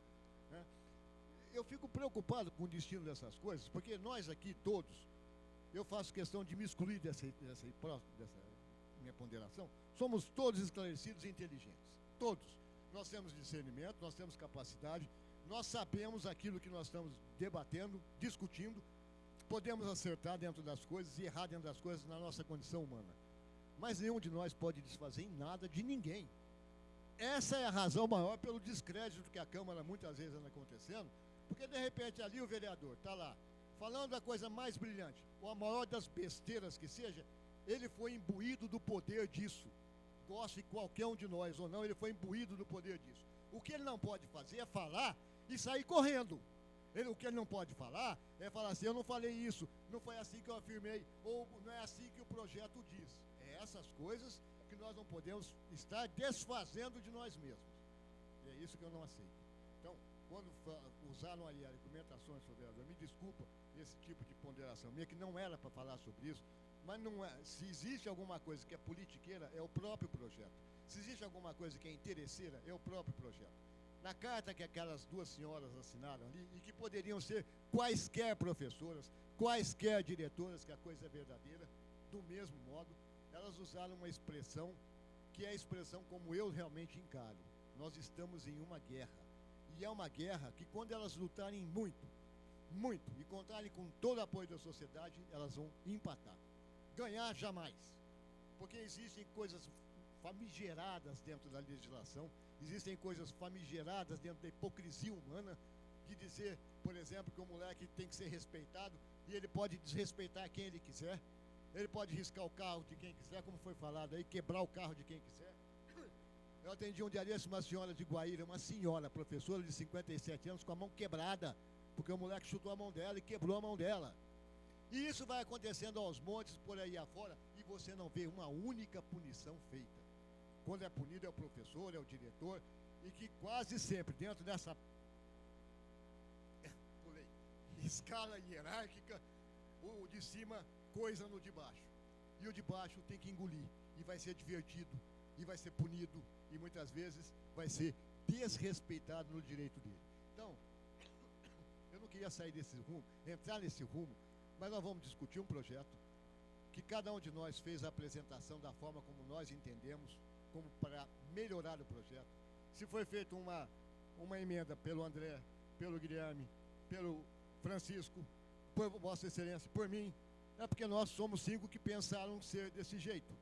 né? Eu fico preocupado com o destino dessas coisas, porque nós aqui todos, eu faço questão de me excluir dessa minha ponderação, somos todos esclarecidos e inteligentes. Todos. Nós temos discernimento, nós temos capacidade, nós sabemos aquilo que nós estamos debatendo, discutindo, podemos acertar dentro das coisas e errar dentro das coisas na nossa condição humana. Mas nenhum de nós pode desfazer em nada de ninguém. Essa é a razão maior pelo descrédito que a Câmara muitas vezes anda acontecendo, porque de repente ali o vereador está lá, falando a coisa mais brilhante, ou a maior das besteiras que seja, ele foi imbuído do poder disso. Goste qualquer um de nós ou não, ele foi imbuído do poder disso. O que ele não pode fazer é falar e sair correndo. O que ele não pode falar é falar assim, eu não falei isso, não foi assim que eu afirmei, ou não é assim que o projeto diz. É essas coisas que nós não podemos estar desfazendo de nós mesmos. É isso que eu não aceito. Então, quando usaram aí argumentações sobre ela, me desculpa esse tipo de ponderação minha, que não era para falar sobre isso, mas não é. Se existe alguma coisa que é politiqueira, é o próprio projeto. Se existe alguma coisa que é interesseira, é o próprio projeto. Na carta que aquelas duas senhoras assinaram ali, e que poderiam ser quaisquer professoras, quaisquer diretoras, que a coisa é verdadeira, do mesmo modo, elas usaram uma expressão que é a expressão como eu realmente encaro. Nós estamos em uma guerra. E é uma guerra que quando elas lutarem muito, e contarem com todo o apoio da sociedade, elas vão empatar. Ganhar jamais. Porque existem coisas famigeradas dentro da legislação, existem coisas famigeradas dentro da hipocrisia humana, de dizer, por exemplo, que o moleque tem que ser respeitado, e ele pode desrespeitar quem ele quiser, ele pode riscar o carro de quem quiser, como foi falado aí, quebrar o carro de quem quiser. Eu atendi um dia desse uma senhora de Guaíra, uma senhora, professora de 57 anos, com a mão quebrada, porque o moleque chutou a mão dela e quebrou a mão dela. E isso vai acontecendo aos montes por aí afora, e você não vê uma única punição feita. Quando é punido é o professor, é o diretor, e que quase sempre dentro dessa escala hierárquica, o de cima coisa no de baixo. E o de baixo tem que engolir, e vai ser divertido, e vai ser punido, e muitas vezes vai ser desrespeitado no direito dele. Então, eu não queria sair desse rumo, entrar nesse rumo, mas nós vamos discutir um projeto que cada um de nós fez a apresentação da forma como nós entendemos, como para melhorar o projeto. Se foi feita uma emenda pelo André, pelo Guilherme, pelo Francisco, por Vossa Excelência, por mim, é porque nós somos 5 que pensaram ser desse jeito.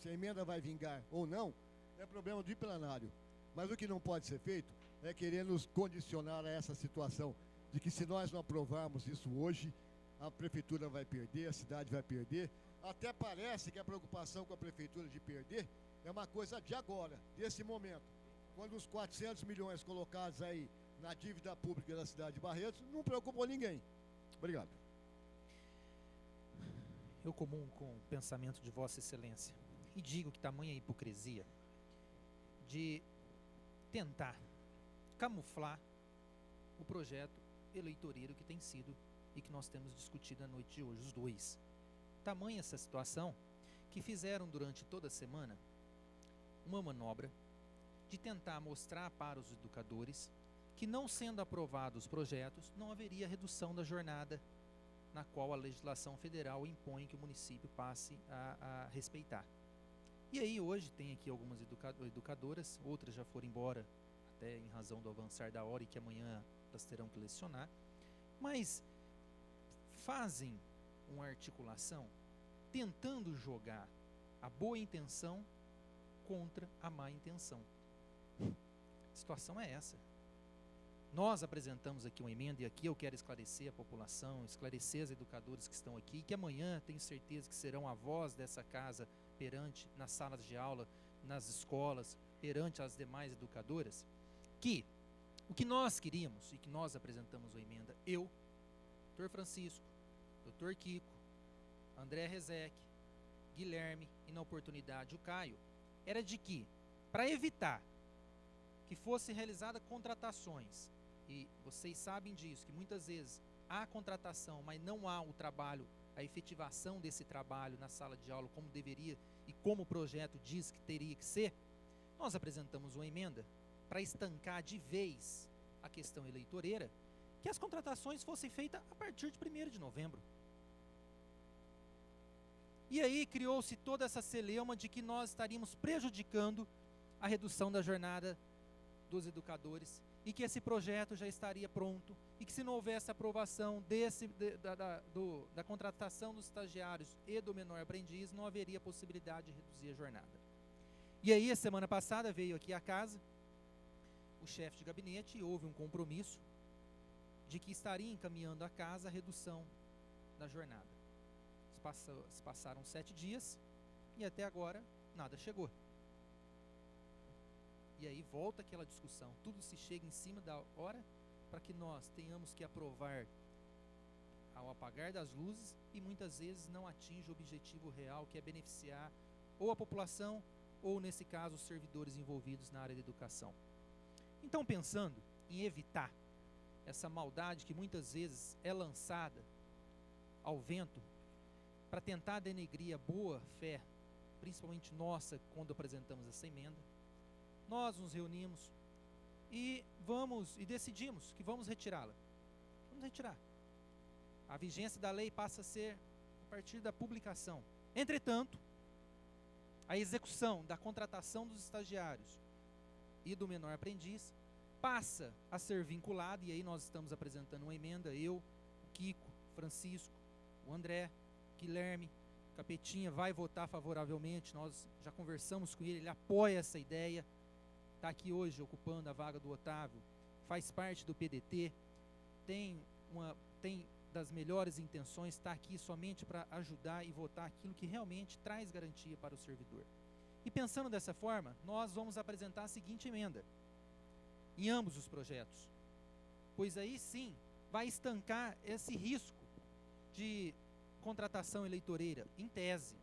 Se a emenda vai vingar ou não, é problema do plenário. Mas o que não pode ser feito é querer nos condicionar a essa situação de que se nós não aprovarmos isso hoje, a prefeitura vai perder, a cidade vai perder. Até parece que a preocupação com a prefeitura de perder é uma coisa de agora, desse momento. Quando os 400 milhões colocados aí na dívida pública da cidade de Barretos, não preocupou ninguém. Obrigado. Eu comungo com o pensamento de Vossa Excelência e digo que tamanha hipocrisia de tentar camuflar o projeto eleitoreiro que tem sido e que nós temos discutido à noite de hoje, os dois. Tamanha essa situação que fizeram durante toda a semana uma manobra de tentar mostrar para os educadores que, não sendo aprovados os projetos, não haveria redução da jornada na qual a legislação federal impõe que o município passe a respeitar. E aí hoje tem aqui algumas educadoras, outras já foram embora, até em razão do avançar da hora e que amanhã elas terão que lecionar, mas fazem uma articulação tentando jogar a boa intenção contra a má intenção. A situação é essa. Nós apresentamos aqui uma emenda e aqui eu quero esclarecer a população, esclarecer as educadoras que estão aqui, que amanhã tenho certeza que serão a voz dessa casa perante nas salas de aula, nas escolas, perante as demais educadoras, que o que nós queríamos e que nós apresentamos a emenda, eu, Dr. Francisco, Dr. Kiko, André Rezec, Guilherme e, na oportunidade, o Caio, era de que, para evitar que fossem realizadas contratações, e vocês sabem disso, que muitas vezes há contratação, mas não há o trabalho, a efetivação desse trabalho na sala de aula como deveria e como o projeto diz que teria que ser, nós apresentamos uma emenda para estancar de vez a questão eleitoreira, que as contratações fossem feitas a partir de 1º de novembro. E aí criou-se toda essa celeuma de que nós estaríamos prejudicando a redução da jornada dos educadores e que esse projeto já estaria pronto e que se não houvesse aprovação da contratação dos estagiários e do menor aprendiz, não haveria possibilidade de reduzir a jornada. E aí, a semana passada, veio aqui à casa o chefe de gabinete e houve um compromisso de que estaria encaminhando à casa a redução da jornada. Se passaram 7 dias e até agora nada chegou. E aí volta aquela discussão, tudo se chega em cima da hora para que nós tenhamos que aprovar ao apagar das luzes e muitas vezes não atinge o objetivo real, que é beneficiar ou a população ou, nesse caso, os servidores envolvidos na área da educação. Então, pensando em evitar essa maldade que muitas vezes é lançada ao vento para tentar denegrir a boa fé, principalmente nossa, quando apresentamos essa emenda, nós nos reunimos e decidimos que vamos retirá-la. Vamos retirar. A vigência da lei passa a ser a partir da publicação. Entretanto, a execução da contratação dos estagiários e do menor aprendiz passa a ser vinculada, e aí nós estamos apresentando uma emenda, eu, o Kiko, Francisco, o André, Guilherme, Capetinha vai votar favoravelmente, nós já conversamos com ele, ele apoia essa ideia, está aqui hoje ocupando a vaga do Otávio, faz parte do PDT, tem das melhores intenções, está aqui somente para ajudar e votar aquilo que realmente traz garantia para o servidor. E pensando dessa forma, nós vamos apresentar a seguinte emenda em ambos os projetos, pois aí sim vai estancar esse risco de contratação eleitoreira, em tese,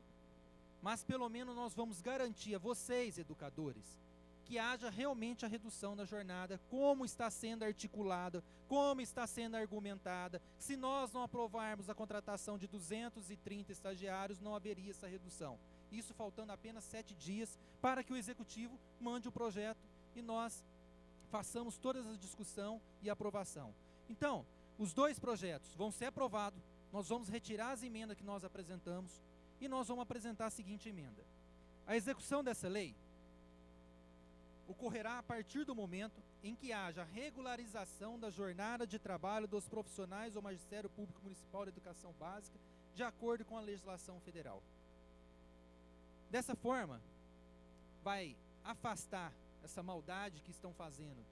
mas pelo menos nós vamos garantir a vocês, educadores, que haja realmente a redução da jornada, como está sendo articulada, como está sendo argumentada. Se nós não aprovarmos a contratação de 230 estagiários, não haveria essa redução. Isso faltando apenas 7 dias para que o Executivo mande o projeto e nós façamos toda essa discussão e aprovação. Então, os 2 projetos vão ser aprovados, nós vamos retirar as emendas que nós apresentamos e nós vamos apresentar a seguinte emenda. A execução dessa lei ocorrerá a partir do momento em que haja regularização da jornada de trabalho dos profissionais do Magistério Público Municipal de Educação Básica, de acordo com a legislação federal. Dessa forma, vai afastar essa maldade que estão fazendo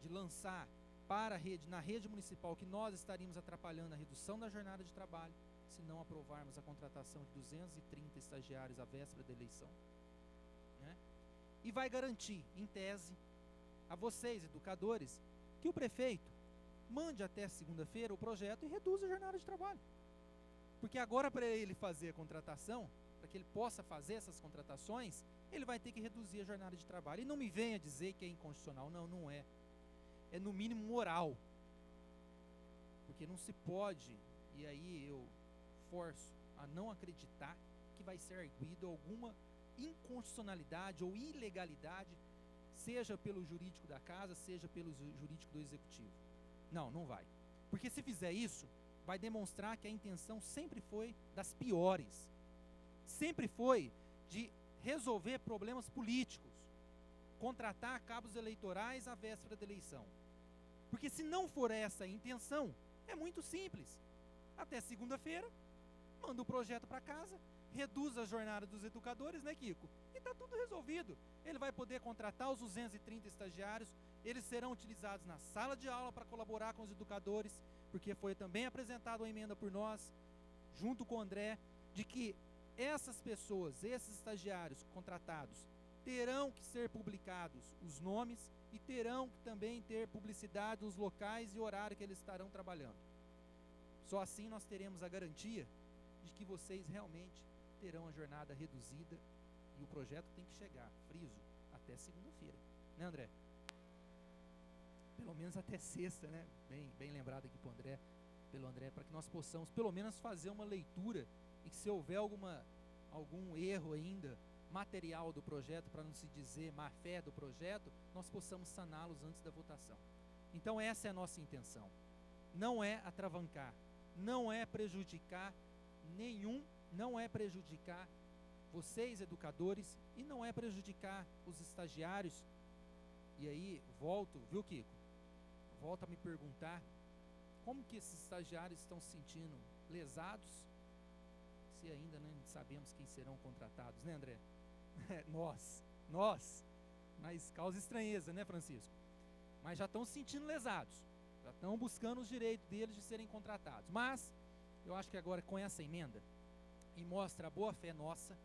de lançar para na rede municipal que nós estaríamos atrapalhando a redução da jornada de trabalho, se não aprovarmos a contratação de 230 estagiários à véspera da eleição. E vai garantir, em tese, a vocês, educadores, que o prefeito mande até segunda-feira o projeto e reduza a jornada de trabalho. Porque agora, para ele fazer a contratação, para que ele possa fazer essas contratações, ele vai ter que reduzir a jornada de trabalho. E não me venha dizer que é inconstitucional. Não, não é. É no mínimo moral. Porque não se pode, e aí eu forço a não acreditar que vai ser arguido alguma inconstitucionalidade ou ilegalidade, seja pelo jurídico da casa, seja pelo jurídico do executivo. Não, não vai. Porque se fizer isso, vai demonstrar que a intenção sempre foi das piores. Sempre foi de resolver problemas políticos, contratar cabos eleitorais à véspera da eleição. Porque se não for essa a intenção, é muito simples. Até segunda-feira, manda o projeto para casa, reduz a jornada dos educadores, né, Kiko? E está tudo resolvido. Ele vai poder contratar os 230 estagiários, eles serão utilizados na sala de aula para colaborar com os educadores, porque foi também apresentada uma emenda por nós, junto com o André, de que essas pessoas, esses estagiários contratados, terão que ser publicados os nomes e terão que também ter publicidade os locais e horário que eles estarão trabalhando. Só assim nós teremos a garantia de que vocês realmente terão a jornada reduzida e o projeto tem que chegar, friso, até segunda-feira. Né, André? Pelo menos até sexta, né? Bem lembrado aqui pelo André, para que nós possamos pelo menos fazer uma leitura e que se houver algum erro ainda material do projeto, para não se dizer má fé do projeto, nós possamos saná-los antes da votação. Então essa é a nossa intenção. Não é atravancar, não é prejudicar não é prejudicar vocês educadores e não é prejudicar os estagiários. E aí volto, viu, Kiko? Volto a me perguntar como que esses estagiários estão se sentindo lesados, se ainda não sabemos quem serão contratados, né, André? Nós, mas causa estranheza, né, Francisco? Mas já estão se sentindo lesados, já estão buscando os direitos deles de serem contratados. Mas eu acho que agora com essa emenda, e mostra a boa fé nossa,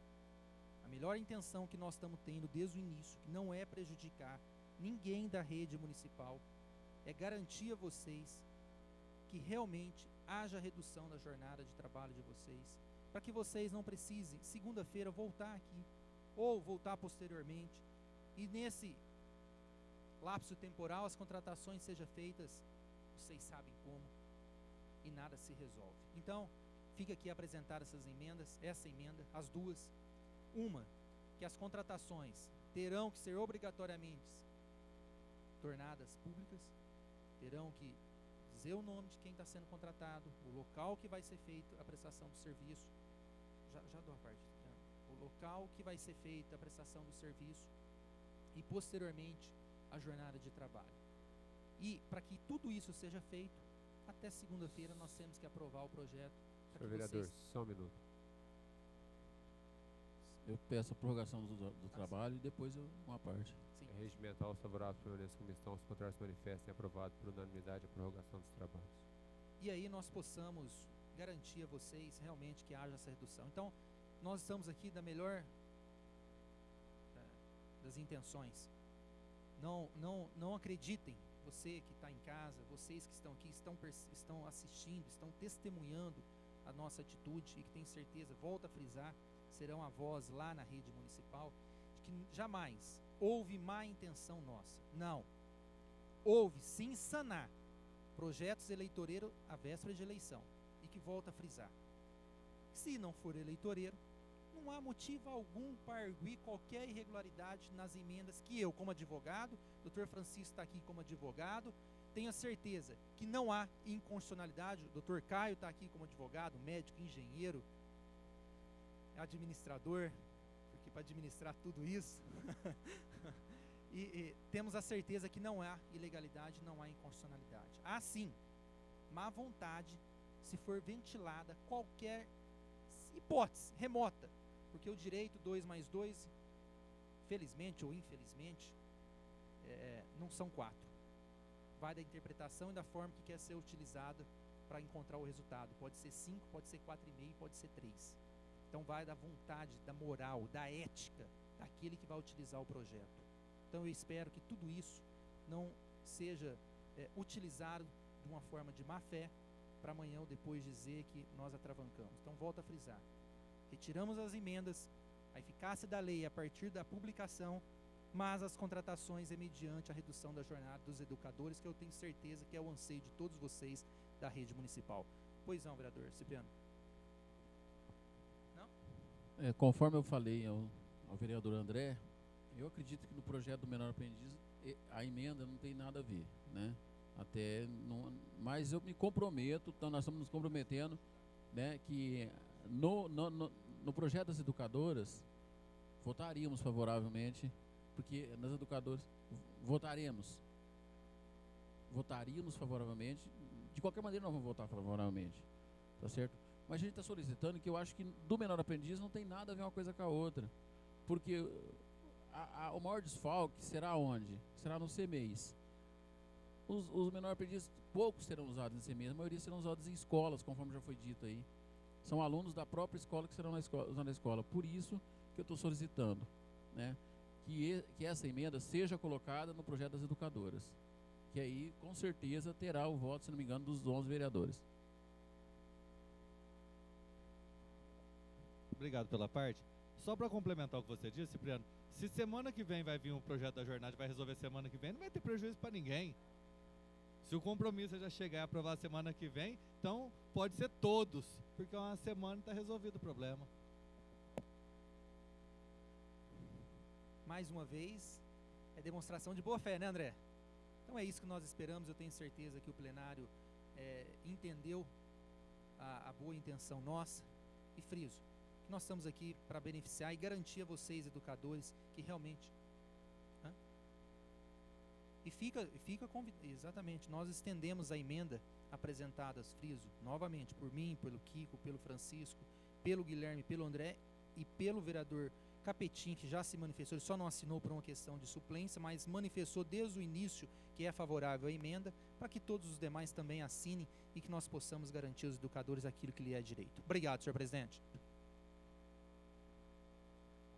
a melhor intenção que nós estamos tendo desde o início, que não é prejudicar ninguém da rede municipal, é garantir a vocês que realmente haja redução da jornada de trabalho de vocês, para que vocês não precisem, segunda-feira, voltar aqui, ou voltar posteriormente, e nesse lapso temporal as contratações sejam feitas, vocês sabem como, e nada se resolve. Então, fica aqui apresentar essas emendas, essa emenda, as duas. Uma, que as contratações terão que ser obrigatoriamente tornadas públicas, terão que dizer o nome de quem está sendo contratado, o local que vai ser feito a prestação do serviço, já dou a parte, o local que vai ser feita a prestação do serviço e posteriormente a jornada de trabalho. E para que tudo isso seja feito, até segunda-feira nós temos que aprovar o projeto. Senhor vereador, só um minuto. Eu peço a prorrogação do trabalho e depois uma parte. Sim. É regimental, os favoráveis permanecem como estão, os contrários se manifestem, aprovado por unanimidade a prorrogação dos trabalhos. E aí nós possamos garantir a vocês realmente que haja essa redução. Então, nós estamos aqui da melhor das intenções. Não acreditem, você que está em casa, vocês que estão aqui, estão assistindo, estão testemunhando a nossa atitude e que tem certeza, volto a frisar, serão a voz lá na rede municipal, de que jamais houve má intenção nossa. Não. Houve sim sanar projetos eleitoreiros à véspera de eleição. E que volto a frisar. Se não for eleitoreiro, não há motivo algum para arguir qualquer irregularidade nas emendas que eu, como advogado, Dr. Francisco está aqui como advogado, tenho a certeza que não há inconstitucionalidade. O Dr. Caio está aqui como advogado, médico, engenheiro, administrador, porque para administrar tudo isso, e temos a certeza que não há ilegalidade, não há inconstitucionalidade. Há sim má vontade se for ventilada qualquer hipótese remota, porque o direito 2+2, felizmente ou infelizmente, não são 4. Vai da interpretação e da forma que quer ser utilizada para encontrar o resultado. Pode ser 5, pode ser 4,5, pode ser 3. Então vai da vontade, da moral, da ética daquele que vai utilizar o projeto. Então eu espero que tudo isso não seja utilizado de uma forma de má fé para amanhã ou depois dizer que nós atravancamos. Então volto a frisar. Retiramos as emendas, a eficácia da lei a partir da publicação, mas as contratações é mediante a redução da jornada dos educadores, que eu tenho certeza que é o anseio de todos vocês da rede municipal. Pois não, vereador Cipriano? Conforme eu falei ao vereador André, eu acredito que no projeto do menor aprendiz a emenda não tem nada a ver, né? Mas eu me comprometo, então nós estamos nos comprometendo, né, que no projeto das educadoras votaríamos favoravelmente, porque nas educadoras votaríamos favoravelmente, de qualquer maneira nós vamos votar favoravelmente, tá certo? Mas a gente está solicitando que eu acho que do menor aprendiz não tem nada a ver uma coisa com a outra, porque o maior desfalque será onde? Será no CMEIs. Os menor aprendizes, poucos serão usados em CMEIs, a maioria serão usados em escolas, conforme já foi dito aí. São alunos da própria escola que serão usados na escola. Por isso que eu estou solicitando, né, que essa emenda seja colocada no projeto das educadoras. Que aí, com certeza, terá o voto, se não me engano, dos 11 vereadores. Obrigado pela parte. Só para complementar o que você disse, Cipriano, se semana que vem vai vir um projeto da jornada e vai resolver semana que vem, não vai ter prejuízo para ninguém. Se o compromisso é já chegar a aprovar semana que vem, então pode ser todos, porque uma semana está resolvido o problema. Mais uma vez, é demonstração de boa fé, né, André? Então é isso que nós esperamos. Eu tenho certeza que o plenário entendeu a boa intenção nossa. E friso, que nós estamos aqui para beneficiar e garantir a vocês, educadores, que realmente... Exatamente, nós estendemos a emenda apresentada, friso, novamente, por mim, pelo Kiko, pelo Francisco, pelo Guilherme, pelo André e pelo vereador Capetinho, que já se manifestou. Ele só não assinou por uma questão de suplência, mas manifestou desde o início que é favorável à emenda, para que todos os demais também assinem e que nós possamos garantir aos educadores aquilo que lhe é direito. Obrigado, senhor presidente.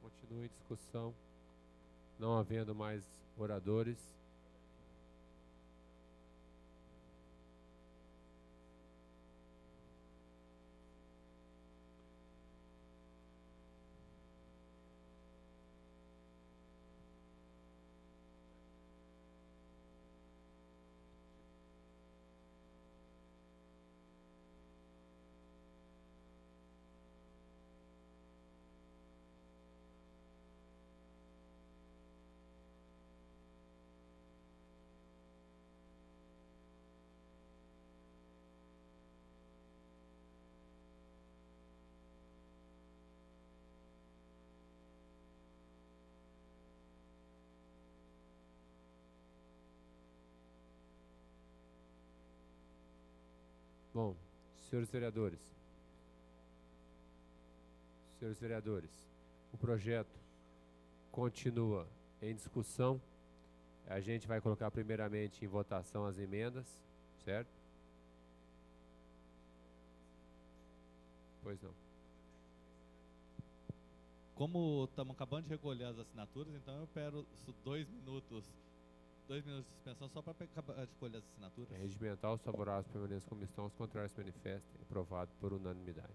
Continue a discussão. Não havendo mais oradores. Bom, senhores vereadores, o projeto continua em discussão. A gente vai colocar primeiramente em votação as emendas, certo? Pois não. Como estamos acabando de recolher as assinaturas, então eu peço 2 minutos de suspensão só para acabar de colher as assinaturas. Regimental, os favoráveis permanecem como estão, os contrários se manifestem. Aprovado por unanimidade.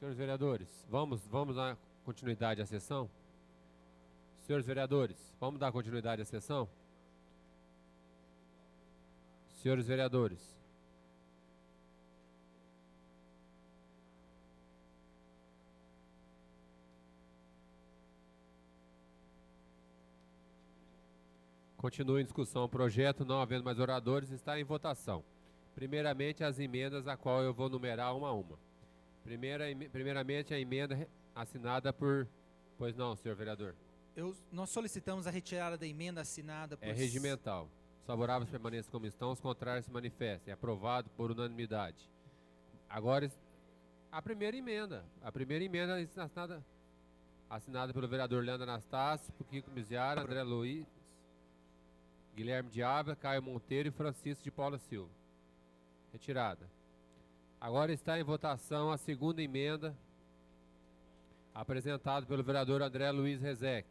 Senhores vereadores, vamos dar continuidade à sessão? Senhores vereadores, vamos dar continuidade à sessão? Senhores vereadores. Continua em discussão o projeto, não havendo mais oradores, está em votação. Primeiramente, as emendas, a qual eu vou numerar uma a uma. Primeiramente, a emenda assinada por... Pois não, senhor vereador. Nós solicitamos a retirada da emenda assinada por... É regimental. Os favoráveis permaneçam como estão, os contrários se manifestem. É aprovado por unanimidade. Agora, a primeira emenda assinada pelo vereador Leandro Anastácio, por Kiko Miziara, André Luiz, Guilherme de Ávila, Caio Monteiro e Francisco de Paula Silva. Retirada. Agora está em votação a segunda emenda apresentada pelo vereador André Luiz Rezec,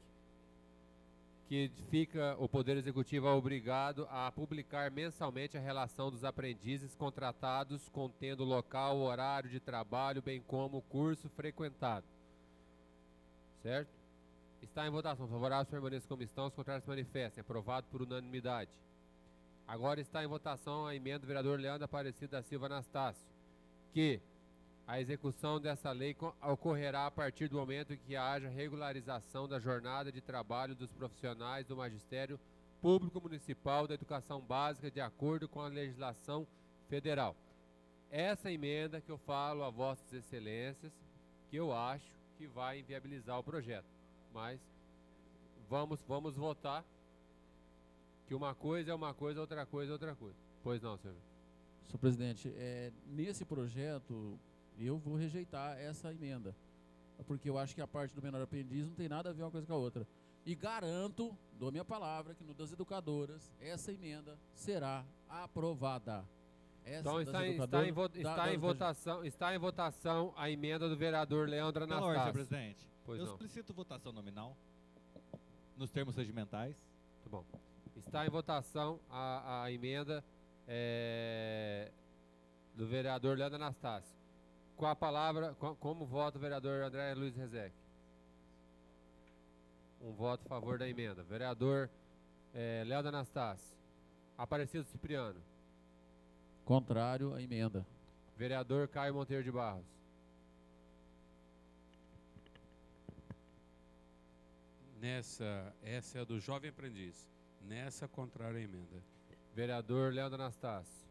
que fica o Poder Executivo obrigado a publicar mensalmente a relação dos aprendizes contratados contendo local, horário de trabalho, bem como o curso frequentado. Certo? Está em votação. Favoráveis permaneçam como estão, os contrários se manifestem. Aprovado por unanimidade. Agora está em votação a emenda do vereador Leandro Aparecido da Silva Anastácio, que a execução dessa lei ocorrerá a partir do momento em que haja regularização da jornada de trabalho dos profissionais do Magistério Público Municipal da Educação Básica de acordo com a legislação federal. Essa emenda que eu falo a vossas excelências, que eu acho que vai inviabilizar o projeto. Mas vamos votar que uma coisa é uma coisa, outra coisa é outra coisa. Pois não, senhor. Senhor presidente, nesse projeto eu vou rejeitar essa emenda, porque eu acho que a parte do menor aprendiz não tem nada a ver uma coisa com a outra. E garanto, dou minha palavra, que no das educadoras, essa emenda será aprovada. Então está em votação a emenda do vereador Leandro Pela Anastácio. ordem, senhor presidente. Pois Eu não. solicito votação nominal nos termos regimentais. Tá bom. Está em votação a emenda do vereador Leandro Anastácio. Com a palavra, como vota o vereador André Luiz Rezec? Um voto a favor da emenda. Vereador Leandro Anastácio. Aparecido Cipriano. Contrário à emenda. Vereador Caio Monteiro de Barros. Essa é a do jovem aprendiz. Nessa, contrária à emenda. Vereador Leandro Anastácio.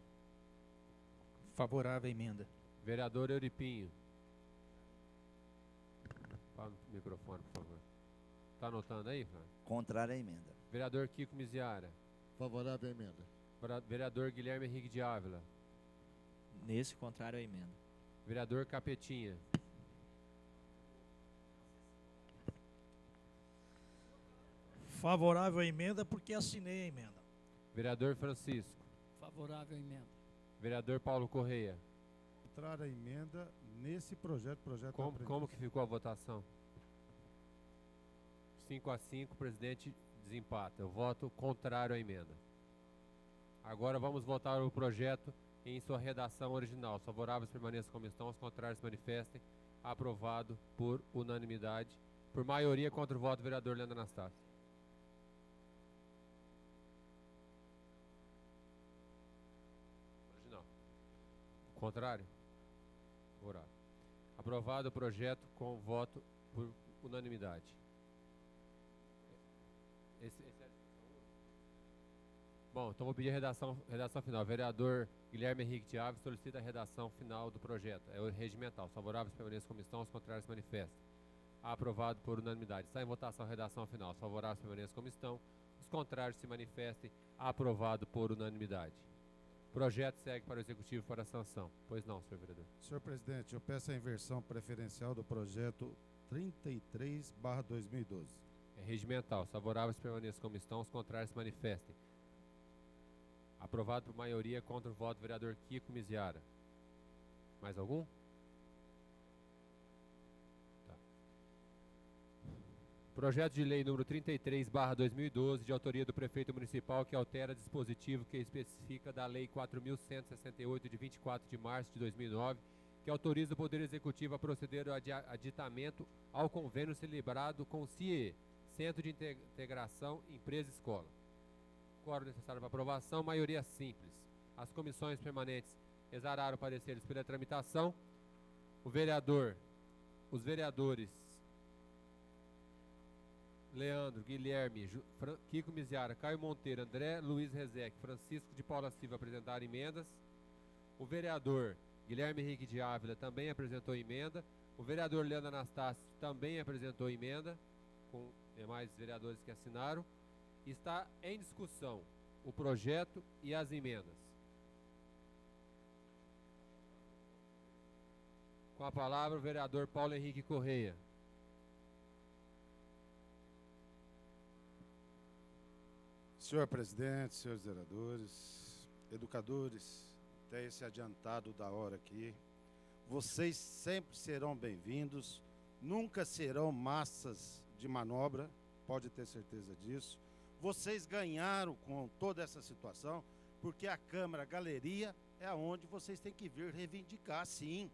Favorável à emenda. Vereador Euripinho. Fala no microfone, por favor. Está anotando aí, Flávio? Contrário à emenda. Vereador Kiko Miziara. Favorável à emenda. Vereador Guilherme Henrique de Ávila. Nesse contrário à emenda. Vereador Capetinha. Favorável à emenda porque assinei a emenda. Vereador Francisco. Favorável à emenda. Vereador Paulo Correia. Contrário à emenda nesse projeto Como que ficou a votação? 5-5, o presidente desempata. Eu voto contrário à emenda. Agora vamos votar o projeto em sua redação original. Os favoráveis permaneçam como estão, os contrários se manifestem. Aprovado por unanimidade. Por maioria contra o voto do vereador Leandro Anastácio. Original. Contrário? Favorável. Aprovado o projeto com voto por unanimidade. Bom, então vou pedir a redação final. Vereador Guilherme Henrique de Ávila solicita a redação final do projeto. É o regimental. Os favoráveis permaneçam como estão, os contrários se manifestam. Aprovado por unanimidade. Está em votação a redação final. Os favoráveis permaneçam como estão, os contrários se manifestem. Aprovado por unanimidade. O projeto segue para o Executivo para a sanção. Pois não, senhor vereador. Senhor presidente, eu peço a inversão preferencial do projeto 33/2012. É regimental. Os favoráveis permaneçam como estão, os contrários se manifestem. Aprovado por maioria contra o voto do vereador Kiko Miziara. Mais algum? Tá. Projeto de lei número 33/2012, de autoria do prefeito municipal, que altera dispositivo que especifica da lei 4.168 de 24 de março de 2009, que autoriza o Poder Executivo a proceder ao aditamento ao convênio celebrado com o CIE, Centro de Integração Empresa-Escola. Quórum necessário para aprovação, maioria simples. As comissões permanentes exararam pareceres pela tramitação. Os vereadores Leandro, Guilherme, Kiko Miziara, Caio Monteiro, André Luiz Rezec, Francisco de Paula Silva apresentaram emendas. O vereador Guilherme Henrique de Ávila também apresentou emenda. O vereador Leandro Anastácio também apresentou emenda, com demais vereadores que assinaram. Está em discussão o projeto e as emendas. Com a palavra o vereador Paulo Henrique Correia. Senhor presidente, senhores vereadores, educadores, até esse adiantado da hora aqui, vocês sempre serão bem-vindos, nunca serão massas de manobra, pode ter certeza disso. Vocês ganharam com toda essa situação, porque a Câmara, a galeria, é onde vocês têm que vir reivindicar, sim.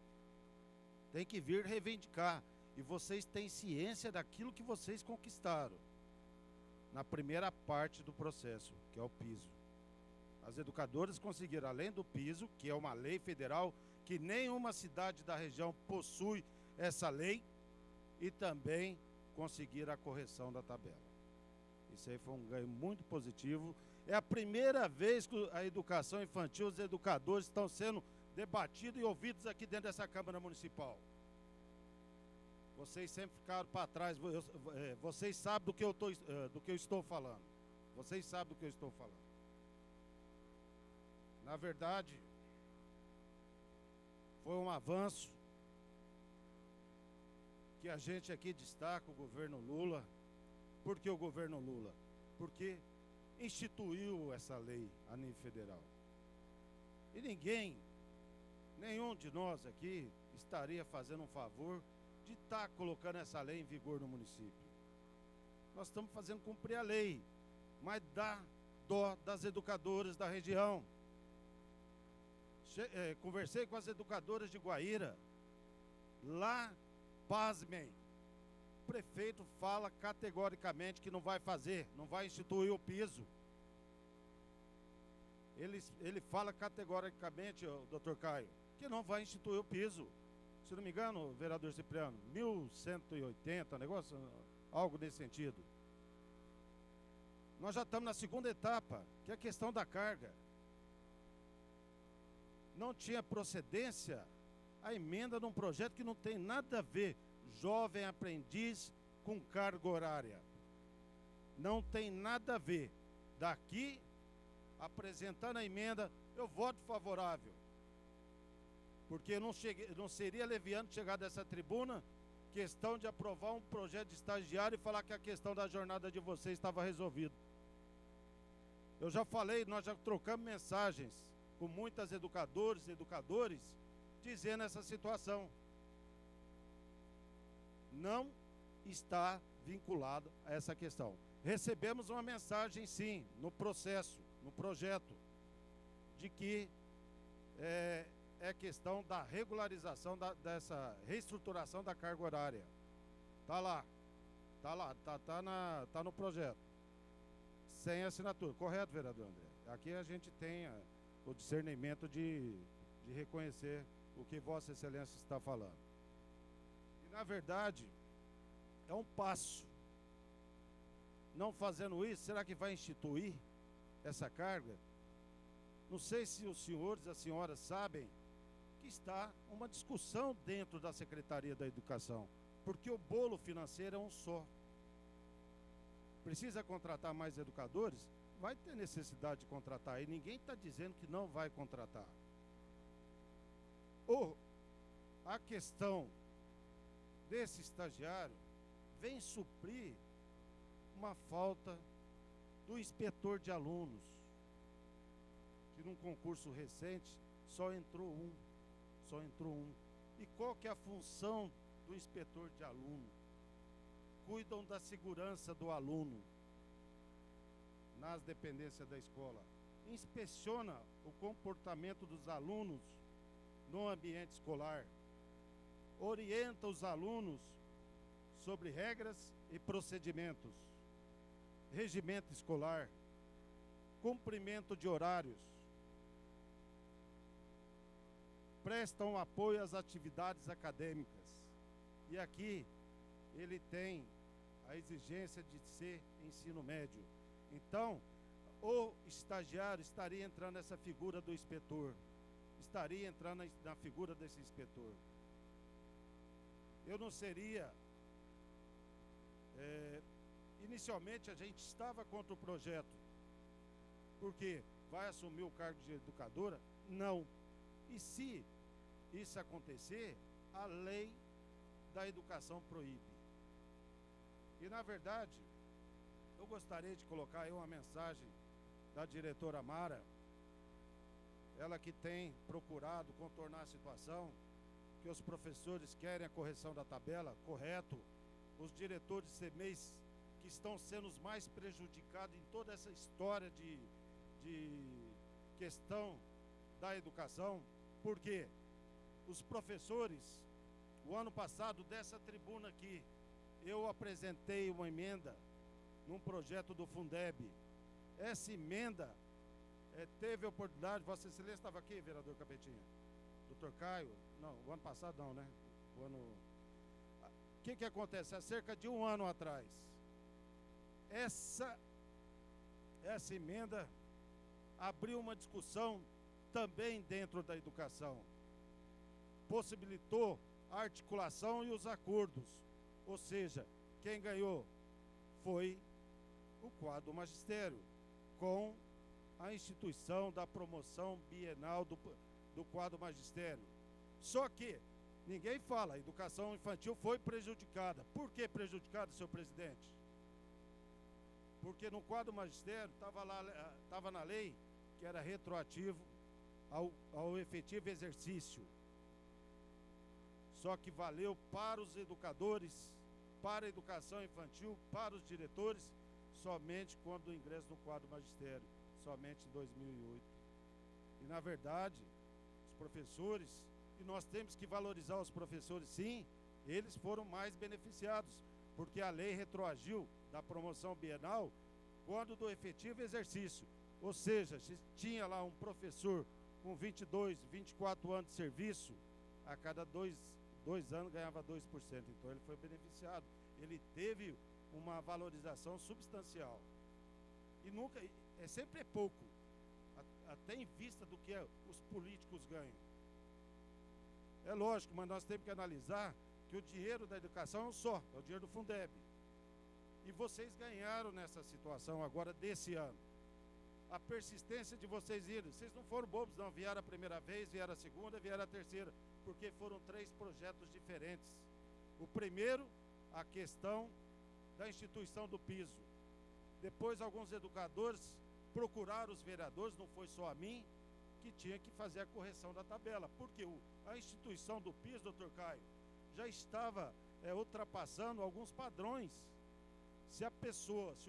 Tem que vir reivindicar. E vocês têm ciência daquilo que vocês conquistaram na primeira parte do processo, que é o piso. As educadoras conseguiram, além do piso, que é uma lei federal, que nenhuma cidade da região possui essa lei, e também conseguiram a correção da tabela. Isso aí foi um ganho muito positivo. É a primeira vez que a educação infantil, os educadores estão sendo debatidos e ouvidos aqui dentro dessa Câmara Municipal. Vocês sempre ficaram para trás, vocês sabem do que eu estou falando. Vocês sabem do que eu estou falando. Na verdade, foi um avanço que a gente aqui destaca o governo Lula. Por que o governo Lula? Porque instituiu essa lei a nível federal. E nenhum de nós aqui estaria fazendo um favor de estar colocando essa lei em vigor no município. Nós estamos fazendo cumprir a lei, mas dá dó das educadoras da região. Conversei com as educadoras de Guaíra. Lá, pasmem, o prefeito fala categoricamente que não vai fazer, não vai instituir o piso. Ele fala categoricamente, doutor Caio, que não vai instituir o piso. Se não me engano, vereador Cipriano, 1180, negócio, algo nesse sentido. Nós já estamos na segunda etapa, que é a questão da carga. Não tinha procedência a emenda num projeto que não tem nada a ver, jovem aprendiz com carga horária. Não tem nada a ver. Daqui, apresentando a emenda, eu voto favorável. Porque não seria leviano chegar dessa tribuna, questão de aprovar um projeto de estagiário e falar que a questão da jornada de vocês estava resolvida. Eu já falei, nós já trocamos mensagens com muitas educadoras e educadores, dizendo essa situação. Não está vinculado a essa questão. Recebemos uma mensagem, sim, no processo, no projeto, de que é questão da regularização dessa reestruturação da carga horária. Está lá, tá no projeto. Sem assinatura. Correto, vereador André? Aqui a gente tem o discernimento de reconhecer o que Vossa Excelência está falando. E, na verdade, é um passo. Não fazendo isso, será que vai instituir essa carga? Não sei se os senhores e as senhoras sabem que está uma discussão dentro da Secretaria da Educação, porque o bolo financeiro é um só. Precisa contratar mais educadores? Vai ter necessidade de contratar, e ninguém está dizendo que não vai contratar. Ou a questão desse estagiário vem suprir uma falta do inspetor de alunos, que num concurso recente só entrou um. E qual que é a função do inspetor de aluno? Cuidam da segurança do aluno nas dependências da escola. Inspeciona o comportamento dos alunos no ambiente escolar. orienta os alunos sobre regras e procedimentos, regimento escolar, cumprimento de horários, prestam apoio às atividades acadêmicas. E aqui ele tem a exigência de ser ensino médio. Então, o estagiário estaria entrando nessa figura do inspetor, estaria entrando na figura desse inspetor. Eu não seria... inicialmente a gente estava contra o projeto, porque vai assumir o cargo de educadora? Não. E se isso acontecer, a lei da educação proíbe. E na verdade, eu gostaria de colocar aí uma mensagem da diretora Mara, ela que tem procurado contornar a situação, que os professores querem a correção da tabela, correto, os diretores de CMEIs que estão sendo os mais prejudicados em toda essa história de questão da educação, porque os professores, o ano passado, dessa tribuna aqui, eu apresentei uma emenda num projeto do Fundeb. Essa emenda teve a oportunidade, Vossa Excelência estava aqui, vereador Capetinha? Doutor Caio? Não, o ano passado não, né? O que acontece? Há cerca de um ano atrás, essa emenda abriu uma discussão também dentro da educação, possibilitou a articulação e os acordos, ou seja, quem ganhou foi o quadro magistério, com a instituição da promoção bienal do quadro magistério. Só que ninguém fala, a educação infantil foi prejudicada. Por que prejudicada, senhor presidente? Porque no quadro magistério estava na lei que era retroativo ao efetivo exercício. Só que valeu para os educadores, para a educação infantil, para os diretores, somente quando o ingresso no quadro magistério, somente em 2008. E na verdade, os professores, e nós temos que valorizar os professores sim, eles foram mais beneficiados, porque a lei retroagiu da promoção bienal quando do efetivo exercício. Ou seja, se tinha lá um professor com 22, 24 anos de serviço, a cada dois anos ganhava 2%. Então ele foi beneficiado. Ele teve uma valorização substancial. E nunca, sempre é pouco, até em vista do que os políticos ganham. É lógico, mas nós temos que analisar que o dinheiro da educação é um só, é o dinheiro do Fundeb. E vocês ganharam nessa situação agora desse ano. A persistência de vocês irem, vocês não foram bobos não, vieram a primeira vez, vieram a segunda, vieram a terceira, porque foram 3 projetos diferentes. O primeiro, a questão da instituição do piso. Depois alguns educadores procuraram os vereadores, não foi só a mim, que tinha que fazer a correção da tabela, porque a instituição do piso, doutor Caio, já estava ultrapassando alguns padrões. Se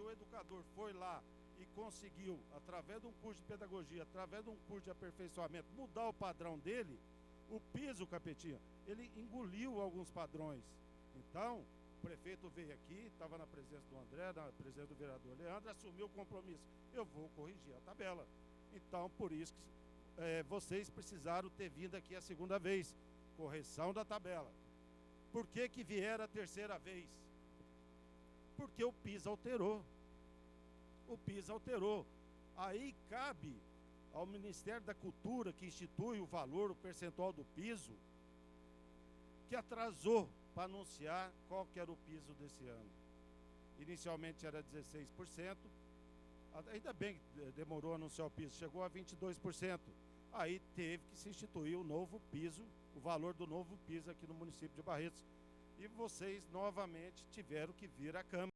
o educador foi lá e conseguiu, através de um curso de pedagogia, através de um curso de aperfeiçoamento, mudar o padrão dele, o piso, Capetinha, ele engoliu alguns padrões. Então, o prefeito veio aqui, estava na presença do André, na presença do vereador Leandro, assumiu o compromisso. Eu vou corrigir a tabela. Então, por isso que vocês precisaram ter vindo aqui a segunda vez. Correção da tabela. Por que vieram a terceira vez? Porque o PIS alterou. O PIS alterou. Aí cabe ao Ministério da Cultura, que institui o valor, o percentual do piso, que atrasou para anunciar qual que era o piso desse ano. Inicialmente era 16%, ainda bem que demorou a anunciar o piso, chegou a 22%. Aí teve que se instituir o novo piso, o valor do novo piso aqui no município de Barretos. E vocês novamente tiveram que vir à Câmara.